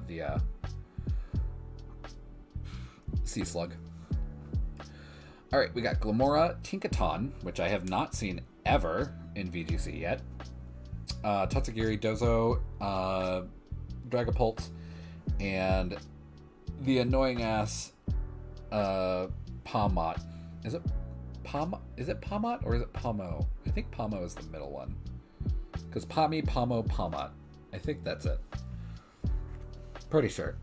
the Sea Slug. Alright, we got Glamora, Tinkaton, which I have not seen ever in VGC yet. Tatsugiri, Dozo, Dragapult, and the annoying ass Palmot. Is it Palmot or is it Palmo? I think Palmo is the middle one. Because Pami, Palmo, Palmot. I think that's it. Pretty sure.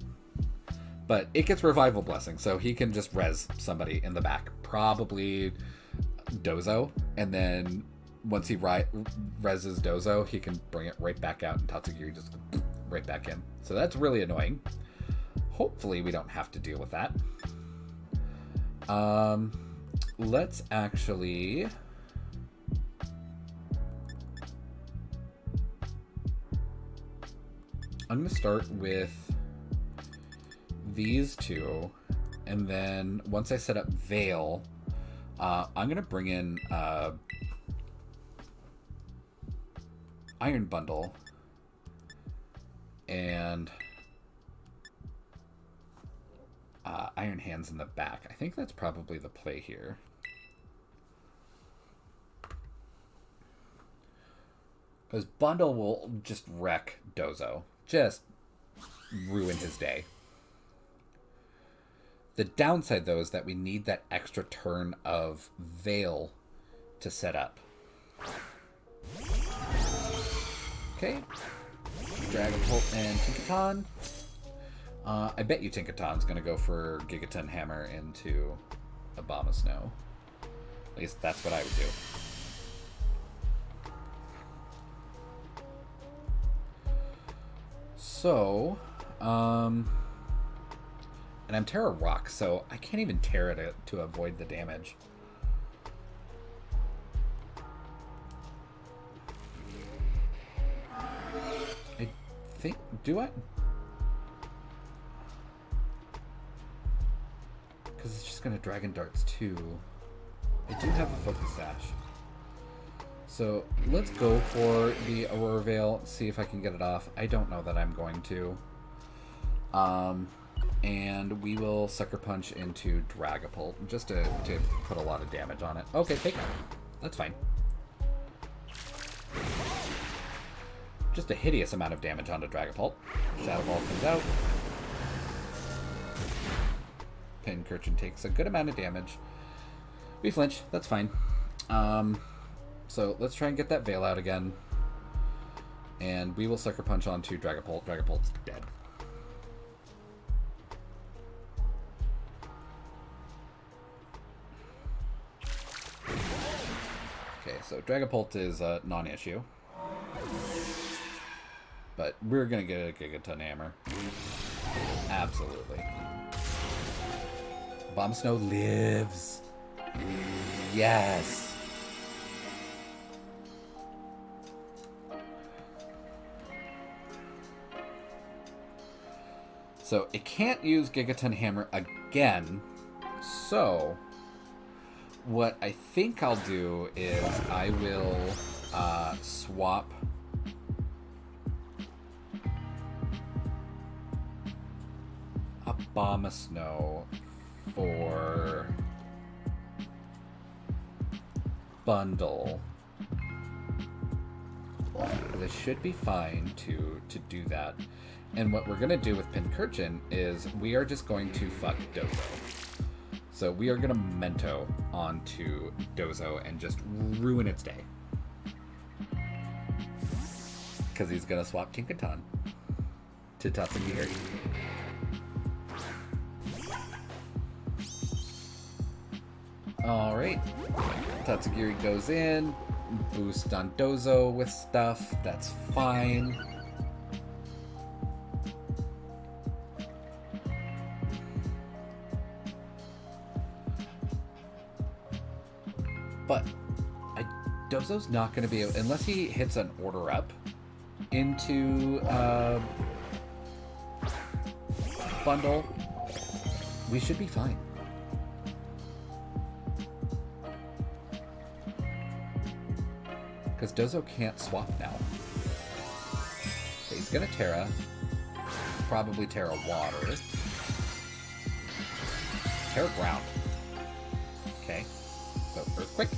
But it gets Revival Blessing, so he can just res somebody in the back. Probably Dozo. And then once he reses Dozo, he can bring it right back out and Tatsugiri just right back in. So that's really annoying. Hopefully we don't have to deal with that. Let's actually... I'm going to start with these two, and then once I set up Veil, I'm going to bring in Iron Bundle and Iron Hands in the back. I think that's probably the play here. Because Bundle will just wreck Dozo. Just ruin his day. The downside, though, is that we need that extra turn of Veil to set up. Okay. Dragapult and Tinkaton. I bet you Tinkaton's going to go for Gigaton Hammer into Abomasnow. At least that's what I would do. So, and I'm Terra Rock, so I can't even Terra to avoid the damage. I think, do I? Because it's just going to Dragon Darts too. I do have a Focus Sash. So let's go for the Aurora Veil, see if I can get it off. I don't know that I'm going to. And we will Sucker Punch into Dragapult, just to put a lot of damage on it. Okay, take it. That's fine. Just a hideous amount of damage onto Dragapult. Shadow Ball comes out. Pincurchin takes a good amount of damage. We flinch, that's fine. So let's try and get that Veil out again. And we will Sucker Punch onto Dragapult. Dragapult's dead. Okay, so Dragapult is a non-issue. But we're going to get a Gigaton Hammer. Absolutely. Abomasnow lives. Yes. So it can't use Gigaton Hammer again. So what I think I'll do is I will swap Abomasnow for Bundle. This should be fine to do that. And what we're going to do with Pincurchin is we are just going to fuck Dozo. So we are going to Mento onto Dozo and just ruin its day. Because he's going to swap Tinkaton to Tatsugiri. Alright. Tatsugiri goes in. Boost on Dozo with stuff. That's fine. But Dozo's not going to be able, unless he hits an order up into Bundle, we should be fine. because Dozo can't swap now. Okay, he's gonna Terra. Probably Terra Water. Terra Ground. Okay, so Earthquake.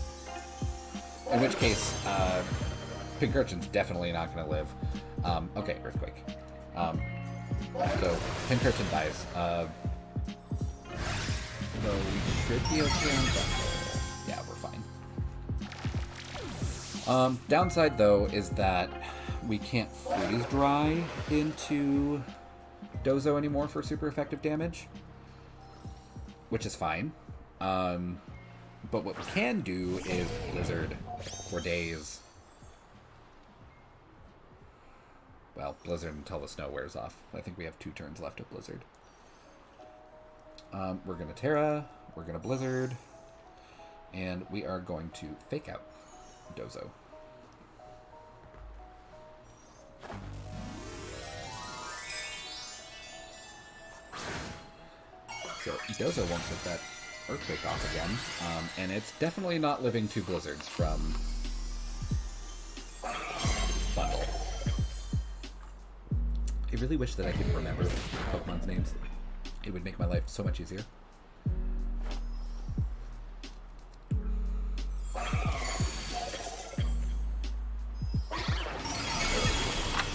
In which case, Pink Urchin's definitely not gonna live. Okay, Earthquake. So Pink Urchin dies. Though we should be okay on Bundle. Yeah, we're fine. Downside, though, is that we can't freeze dry into Dozo anymore for super effective damage, which is fine. But what we can do is Blizzard for days. Well, Blizzard until the snow wears off. I think we have 2 turns left of Blizzard. We're going to Terra, we're going to Blizzard, and we are going to Fake Out Dozo. So Dozo won't get that Earthquake off again, and it's definitely not living 2 Blizzards from Bundle. I really wish that I could remember Pokemon's names. It would make my life so much easier.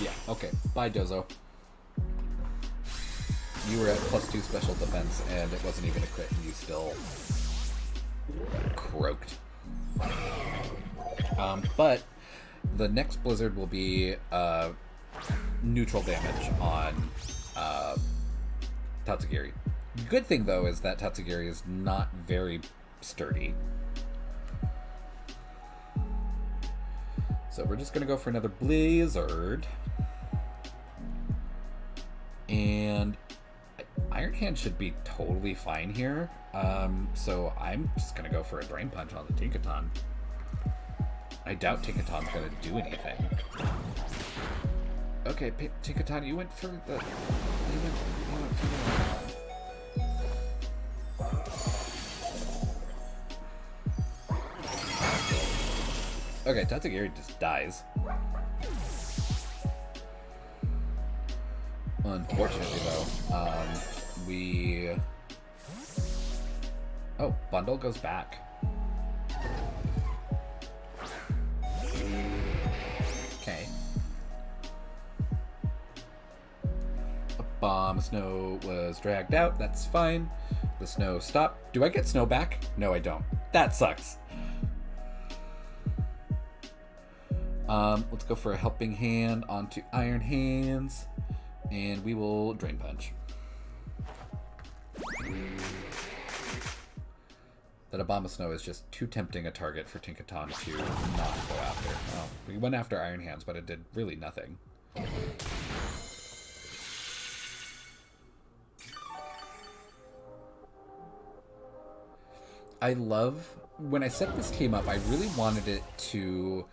Yeah, okay. Bye, Dozo. You were at +2 special defense, and it wasn't even a crit, and you still croaked. But the next Blizzard will be neutral damage on Tatsugiri. Good thing, though, is that Tatsugiri is not very sturdy. So we're just going to go for another Blizzard. And Iron Hand should be totally fine here. So I'm just going to go for a Drain Punch on the Tinkaton. I doubt Tinkaton's going to do anything. Okay, Tinkaton, you went for the... You went for the... Okay, Tatsugiri just dies. Unfortunately, though, we... Oh, Bundle goes back. Okay. A bomb snow was dragged out. That's fine. The snow stopped. Do I get snow back? No, I don't. That sucks. Let's go for a Helping Hand onto Iron Hands, and we will Drain Punch. That Abomasnow is just too tempting a target for Tinkaton to not go after. Oh, we went after Iron Hands, but it did really nothing. I love... When I set this team up, I really wanted it to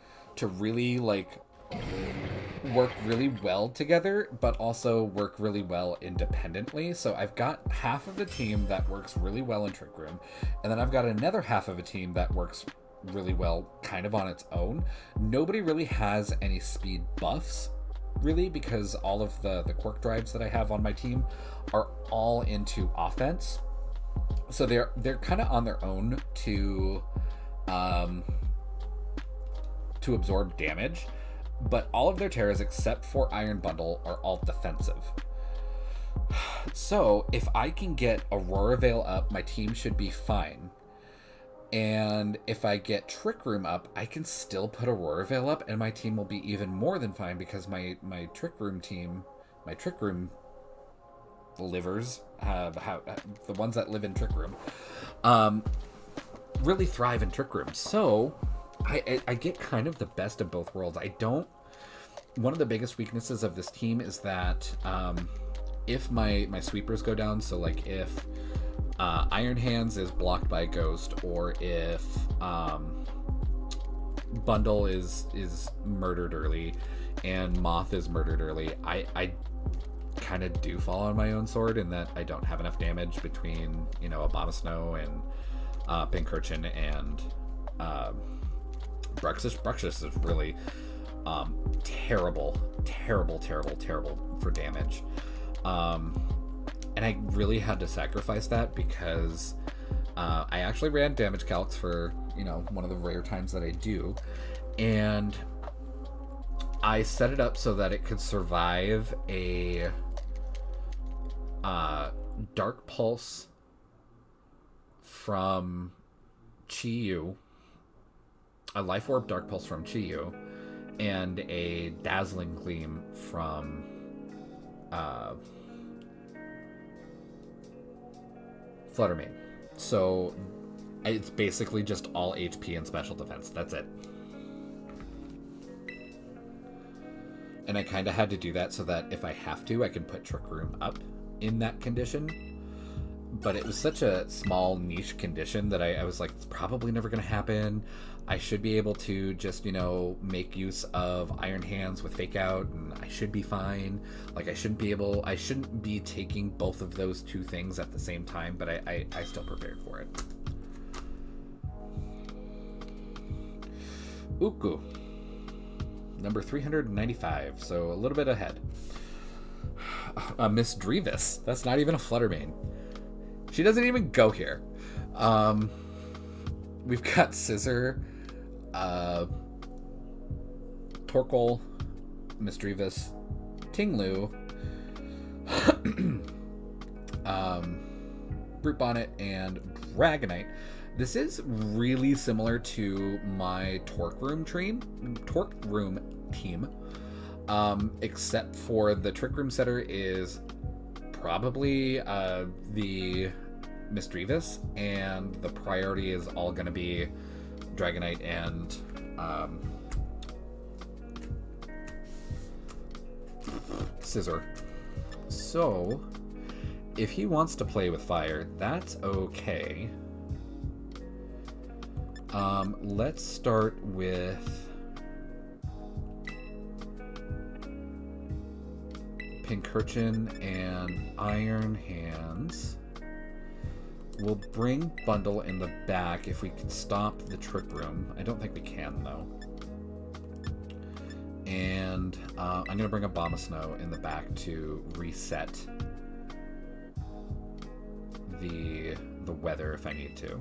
really, like, work really well together, but also work really well independently. So I've got half of the team that works really well in Trick Room, and then I've got another half of a team that works really well kind of on its own. Nobody really has any speed buffs, really, because all of the quirk drives that I have on my team are all into offense. So they're kind of on their own to absorb damage, but all of their Terras except for Iron Bundle are all defensive. So if I can get Aurora Veil up, my team should be fine. And if I get Trick Room up, I can still put Aurora Veil up, and my team will be even more than fine, because my Trick Room team, my Trick Room livers, the ones that live in Trick Room, really thrive in Trick Room. So I get kind of the best of both worlds. One of the biggest weaknesses of this team is that if my sweepers go down, so like if Iron Hands is blocked by a ghost, or if Bundle is murdered early and Moth is murdered early, I kind of do fall on my own sword in that I don't have enough damage between, Abomasnow and Pink Urchin and Bruxish is really terrible for damage. And I really had to sacrifice that because I actually ran damage calcs for, you know, one of the rare times that I do. And I set it up so that it could survive a Dark Pulse from Chi-Yu, a Life Orb Dark Pulse from Chi-Yu, and a Dazzling Gleam from Fluttermane. So it's basically just all HP and special defense. That's it. And I kind of had to do that so that if I have to, I can put Trick Room up in that condition. But it was such a small niche condition that I was like, it's probably never going to happen. I should be able to just, you know, make use of Iron Hands with Fake Out, and I should be fine. Like, I shouldn't be taking both of those two things at the same time, but I still prepared for it. Uku. Number 395, so a little bit ahead. Miss Drevis. That's not even a Fluttermane. She doesn't even go here. We've got Scissor, Torkoal, Miss Drevis, Tinglu, Brute Bonnet, and Dragonite. This is really similar to my Torque Room team, except for the Trick Room setter is probably the Miss Drevis, and the priority is all going to be Dragonite and Scissor. So, if he wants to play with fire, that's okay. Let's start with Pincurchin and Iron Hands. We'll bring Bundle in the back if we can stop the Trick Room. I don't think we can, though. And I'm going to bring Abomasnow in the back to reset the weather if I need to.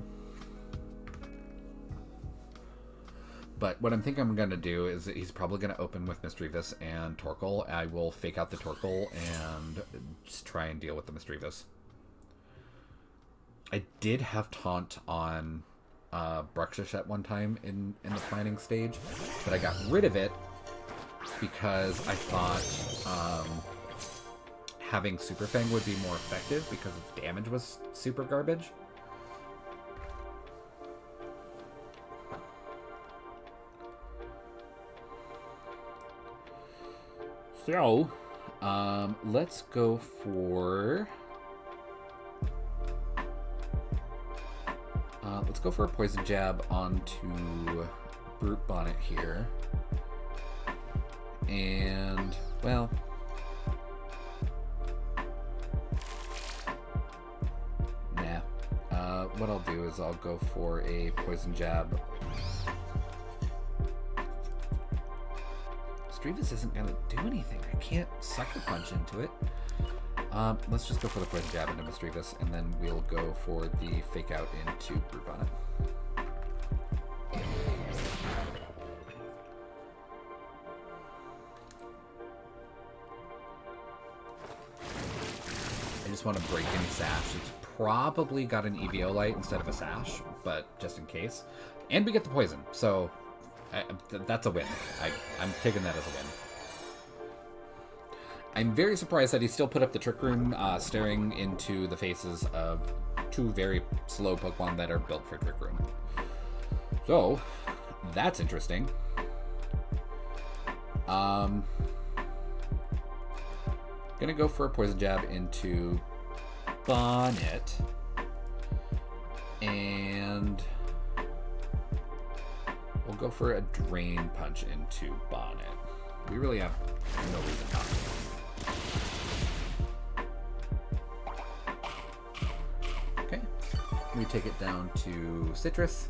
But what I'm thinking I'm going to do is that he's probably going to open with Miss Drevis and Torkoal. I will Fake Out the Torkoal and just try and deal with the Miss Drevis. I did have Taunt on Bruxish at one time in the planning stage, but I got rid of it because I thought having Super Fang would be more effective because its damage was super garbage. So, let's go for a Poison Jab onto Brute Bonnet here. And, well, nah. What I'll do is I'll go for a Poison Jab. Drevis isn't going to do anything. I can't Sucker Punch into it. Let's just go for the Poison Jab into Miss Drevis, and then we'll go for the Fake Out into Brute Bonnet. I just want to break any Sash. It's probably got an EVO Light instead of a Sash, but just in case. And we get the Poison, so that's a win. I'm taking that as a win. I'm very surprised that he still put up the Trick Room, staring into the faces of two very slow Pokemon that are built for Trick Room. So, that's interesting. Gonna go for a Poison Jab into Bonnet. And we'll go for a Drain Punch into Bonnet. We really have no reason not to. Okay. We take it down to Citrus.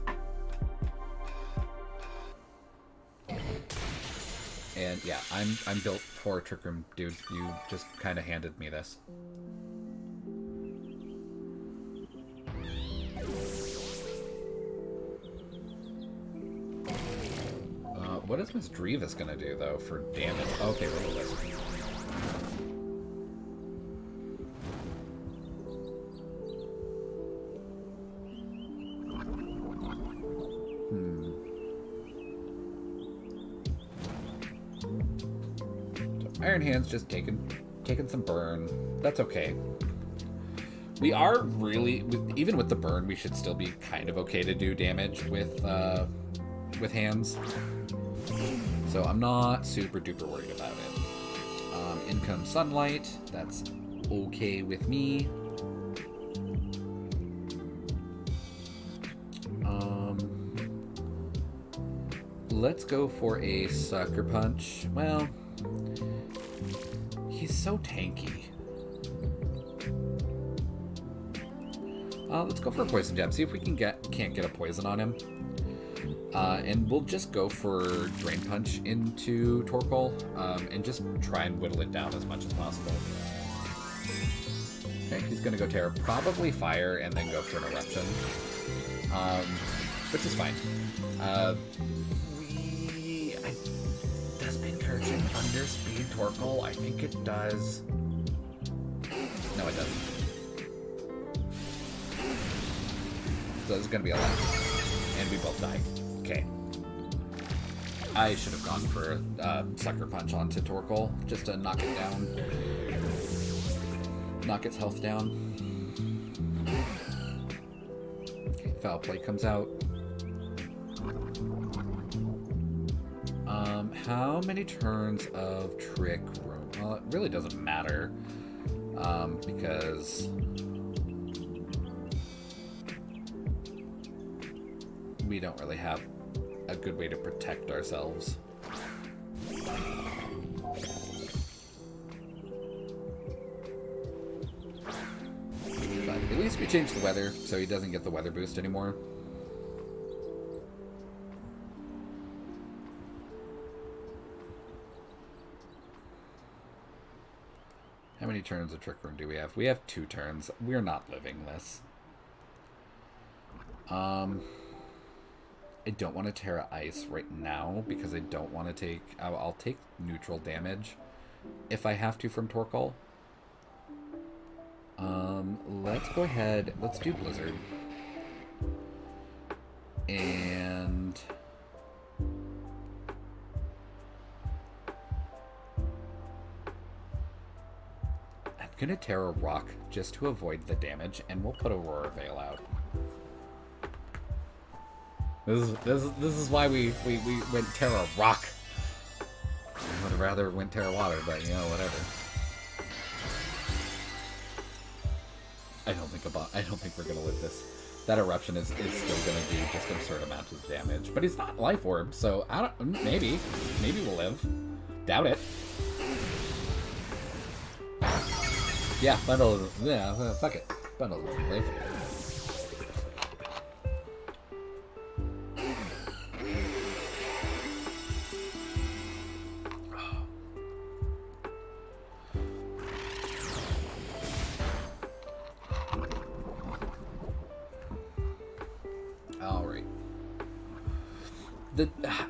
Yeah, I'm built for a Trick Room, dude. You just kind of handed me this. What is Miss Drevis gonna do, though, for damage? Okay, roll this. So Iron Hand's just taking some burn. That's okay. We are really, even with the burn, we should still be kind of okay to do damage with hands. So I'm not super duper worried about it. In comes Sunlight. That's okay with me. Let's go for a Sucker Punch. Well, he's so tanky. Let's go for a Poison Jab. See if we can't get a poison on him. And we'll just go for Drain Punch into Torkoal, and just try and whittle it down as much as possible. Okay, he's gonna go Terror, probably Fire, and then go for an Eruption, which is fine. Does Pincurchin underspeed Torkoal? I think it does. No, it doesn't. So it's gonna be a lot, and we both die. Okay. I should have gone for a Sucker Punch onto Torkoal, just to knock it down. Knock its health down. Okay, Foul Play comes out. How many turns of Trick Room? Well, it really doesn't matter, because we don't really have a good way to protect ourselves. But at least we changed the weather, so he doesn't get the weather boost anymore. How many turns of Trick Room do we have? We have 2 turns. We're not living this. I don't want to Terra Ice right now because I don't want to take... I'll take neutral damage if I have to from Torkoal. Let's go ahead. Let's do Blizzard. And... I'm going to Terra Rock just to avoid the damage, and we'll put Aurora Veil out. This is why we went Terra Rock. I would have rather went Terra Water, but you know, whatever. I don't think we're gonna live this. That Eruption is still gonna do just absurd amounts of damage, but he's not Life Orb, so I don't. Maybe we'll live. Doubt it. Yeah, bundle. Yeah, fuck it. Bundle live.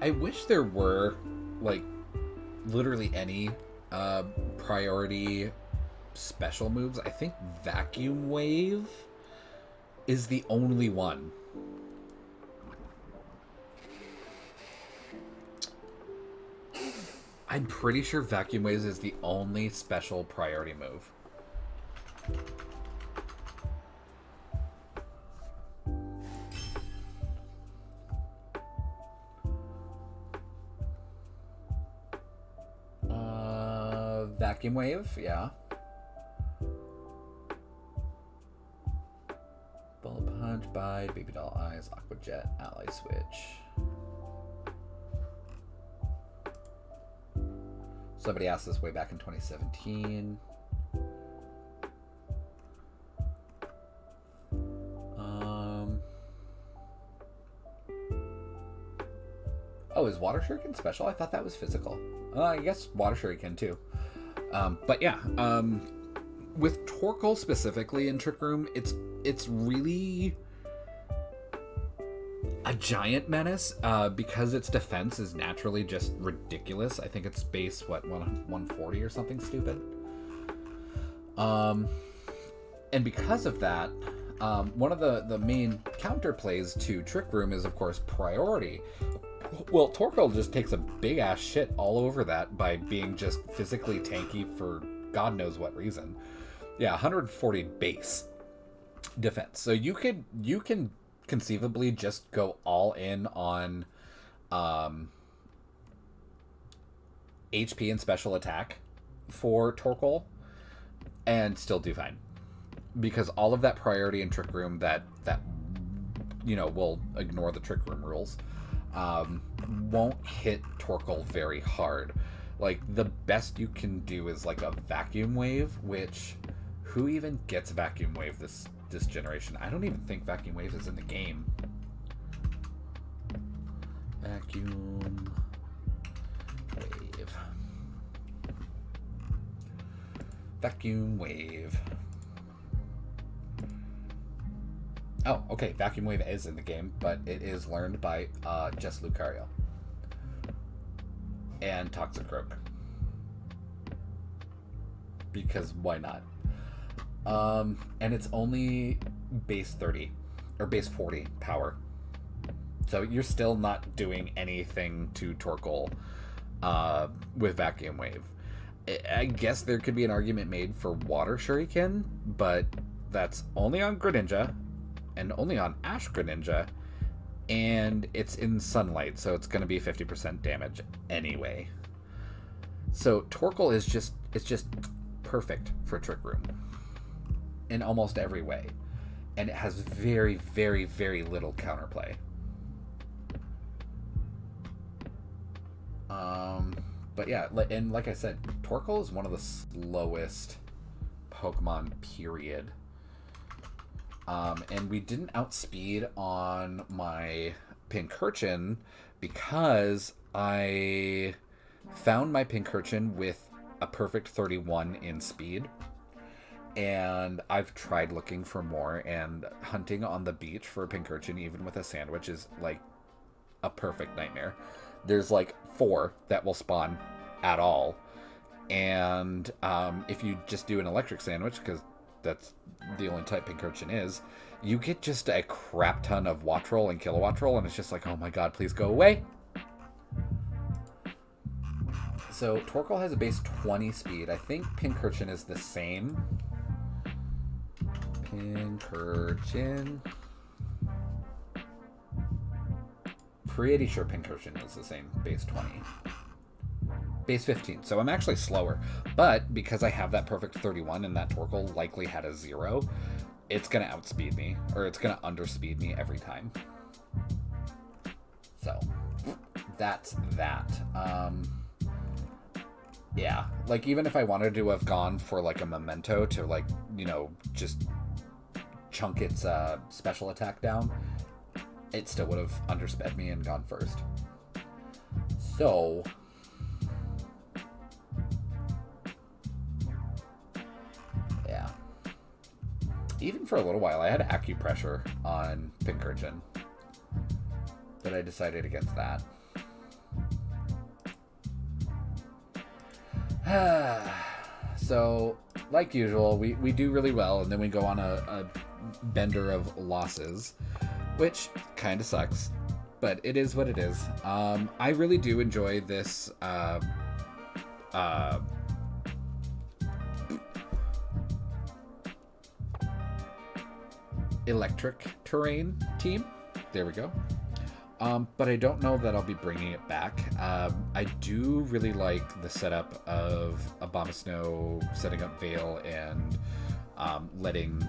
I wish there were, like, literally any priority special moves. I think Vacuum Wave is the only one. I'm pretty sure Vacuum Wave is the only special priority move. Vacuum Wave, yeah. Bullet Punch, Bide, Baby Doll Eyes, Aqua Jet, Ally Switch. Somebody asked this way back in 2017. Oh, is Water Shuriken special? I thought that was physical. I guess Water Shuriken too. But yeah, with Torkoal specifically in Trick Room, it's really a giant menace because its defense is naturally just ridiculous. I think it's base, 140 or something stupid. And because of that, one of the main counterplays to Trick Room is, of course, priority. Well, Torkoal just takes a big-ass shit all over that by being just physically tanky for God knows what reason. Yeah, 140 base defense. So you can conceivably just go all in on HP and special attack for Torkoal and still do fine, because all of that priority in Trick Room that will ignore the Trick Room rules won't hit Torkoal very hard. Like, the best you can do is like a Vacuum Wave, which who even gets Vacuum Wave this generation? I don't even think Vacuum Wave is in the game. Vacuum Wave. Vacuum Wave. Oh, okay. Vacuum Wave is in the game, but it is learned by just Lucario. And Toxicroak. Because why not? And it's only base 30 or base 40 power. So you're still not doing anything to Torkoal with Vacuum Wave. I guess there could be an argument made for Water Shuriken, but that's only on Greninja and only on Ash Greninja, and it's in sunlight, so it's going to be 50% damage anyway. So Torkoal is just perfect for Trick Room in almost every way, and it has very, very, very little counterplay. But yeah, and like I said, Torkoal is one of the slowest Pokemon, period. And we didn't outspeed on my Pincurchin because I found my Pincurchin with a perfect 31 in speed. And I've tried looking for more, and hunting on the beach for a Pincurchin, even with a sandwich, is like a perfect nightmare. There's like 4 that will spawn at all. And if you just do an electric sandwich, because that's the only type Pincurchin is, you get just a crap ton of Wattrel and Kilowattrel, and it's just like, oh my god, please go away. So Torkoal has a base 20 speed. I think Pincurchin is the same. Pincurchin. Pretty sure Pincurchin is the same base 20. Base 15, so I'm actually slower. But because I have that perfect 31 and that Torkoal likely had a 0, it's going to outspeed me, or it's going to underspeed me every time. So, that's that. Yeah, like even if I wanted to have gone for like a Memento to like, just chunk its special attack down, it still would have undersped me and gone first. So, yeah. Even for a little while, I had acupressure on Pincurchin, but I decided against that. So, like usual, we do really well, and then we go on a bender of losses, which kind of sucks, but it is what it is. I really do enjoy this electric terrain team. There we go. But I don't know that I'll be bringing it back. I do really like the setup of Abomasnow setting up Veil and letting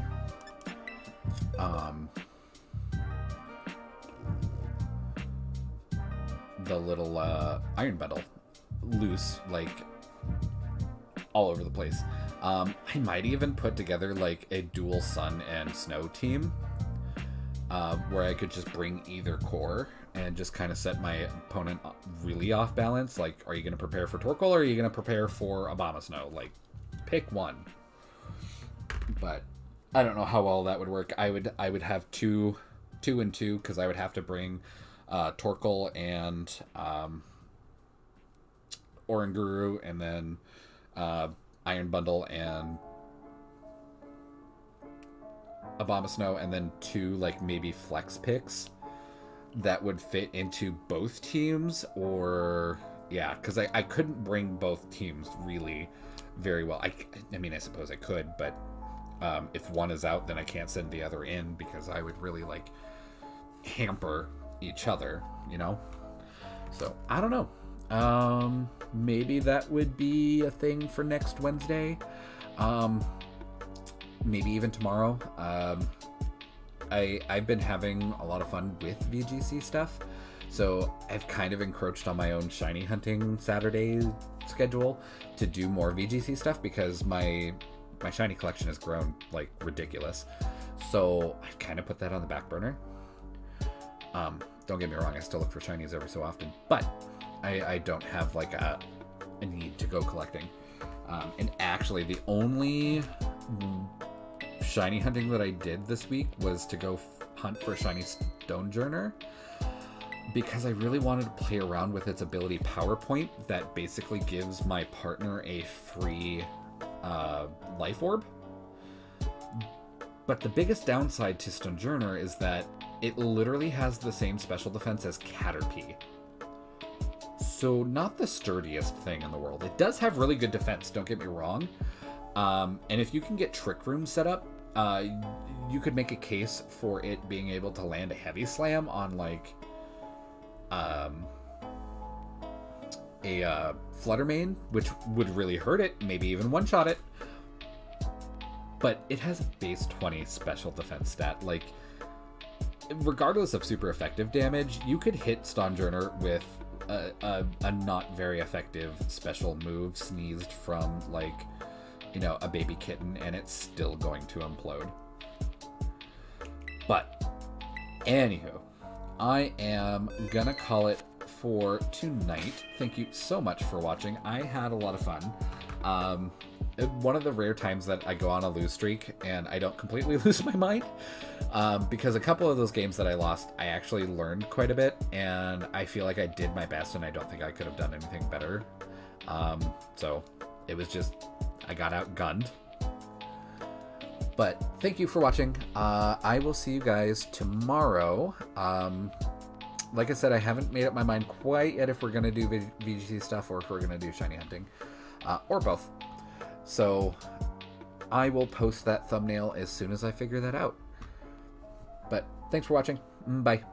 the little Iron Bundle loose, like, all over the place. I might even put together like a dual Sun and Snow team, where I could just bring either core and just kind of set my opponent really off balance. Like, are you going to prepare for Torkoal or are you going to prepare for Abomasnow? Like, pick one. But I don't know how well that would work. I would have two and two, because I would have to bring Torkoal and Oranguru, and then Iron Bundle and Abomasnow, and then two like maybe flex picks that would fit into both teams. Or yeah, because I couldn't bring both teams really very well. I mean, I suppose I could, but if one is out, then I can't send the other in, because I would really like hamper each other, you know? So I don't know. Maybe that would be a thing for next Wednesday. Maybe even tomorrow. I've been having a lot of fun with VGC stuff, so I've kind of encroached on my own shiny hunting Saturday schedule to do more VGC stuff, because my shiny collection has grown like ridiculous. So I've kind of put that on the back burner. Don't get me wrong, I still look for shinies every so often, but I don't have like a need to go collecting. And actually, the only shiny hunting that I did this week was to go hunt for a shiny Stonejourner, because I really wanted to play around with its ability PowerPoint that basically gives my partner a free life orb. But the biggest downside to Stonejourner is that it literally has the same special defense as Caterpie. So not the sturdiest thing in the world. It does have really good defense, don't get me wrong. And if you can get Trick Room set up, you could make a case for it being able to land a Heavy Slam on like a Fluttermane, which would really hurt it, maybe even one-shot it. But it has a base 20 special defense stat. Like, regardless of super effective damage, you could hit Stonejourner with a not very effective special move sneezed from, like, you know, a baby kitten, and it's still going to implode. But, anywho, I am gonna call it for tonight. Thank you so much for watching. I had a lot of fun. One of the rare times that I go on a lose streak and I don't completely lose my mind, because a couple of those games that I lost, I actually learned quite a bit, and I feel like I did my best, and I don't think I could have done anything better. So it was just, I got outgunned. But thank you for watching. I will see you guys tomorrow. Like I said, I haven't made up my mind quite yet if we're going to do VGC stuff or if we're going to do shiny hunting, or both. So I will post that thumbnail as soon as I figure that out. But thanks for watching. Bye.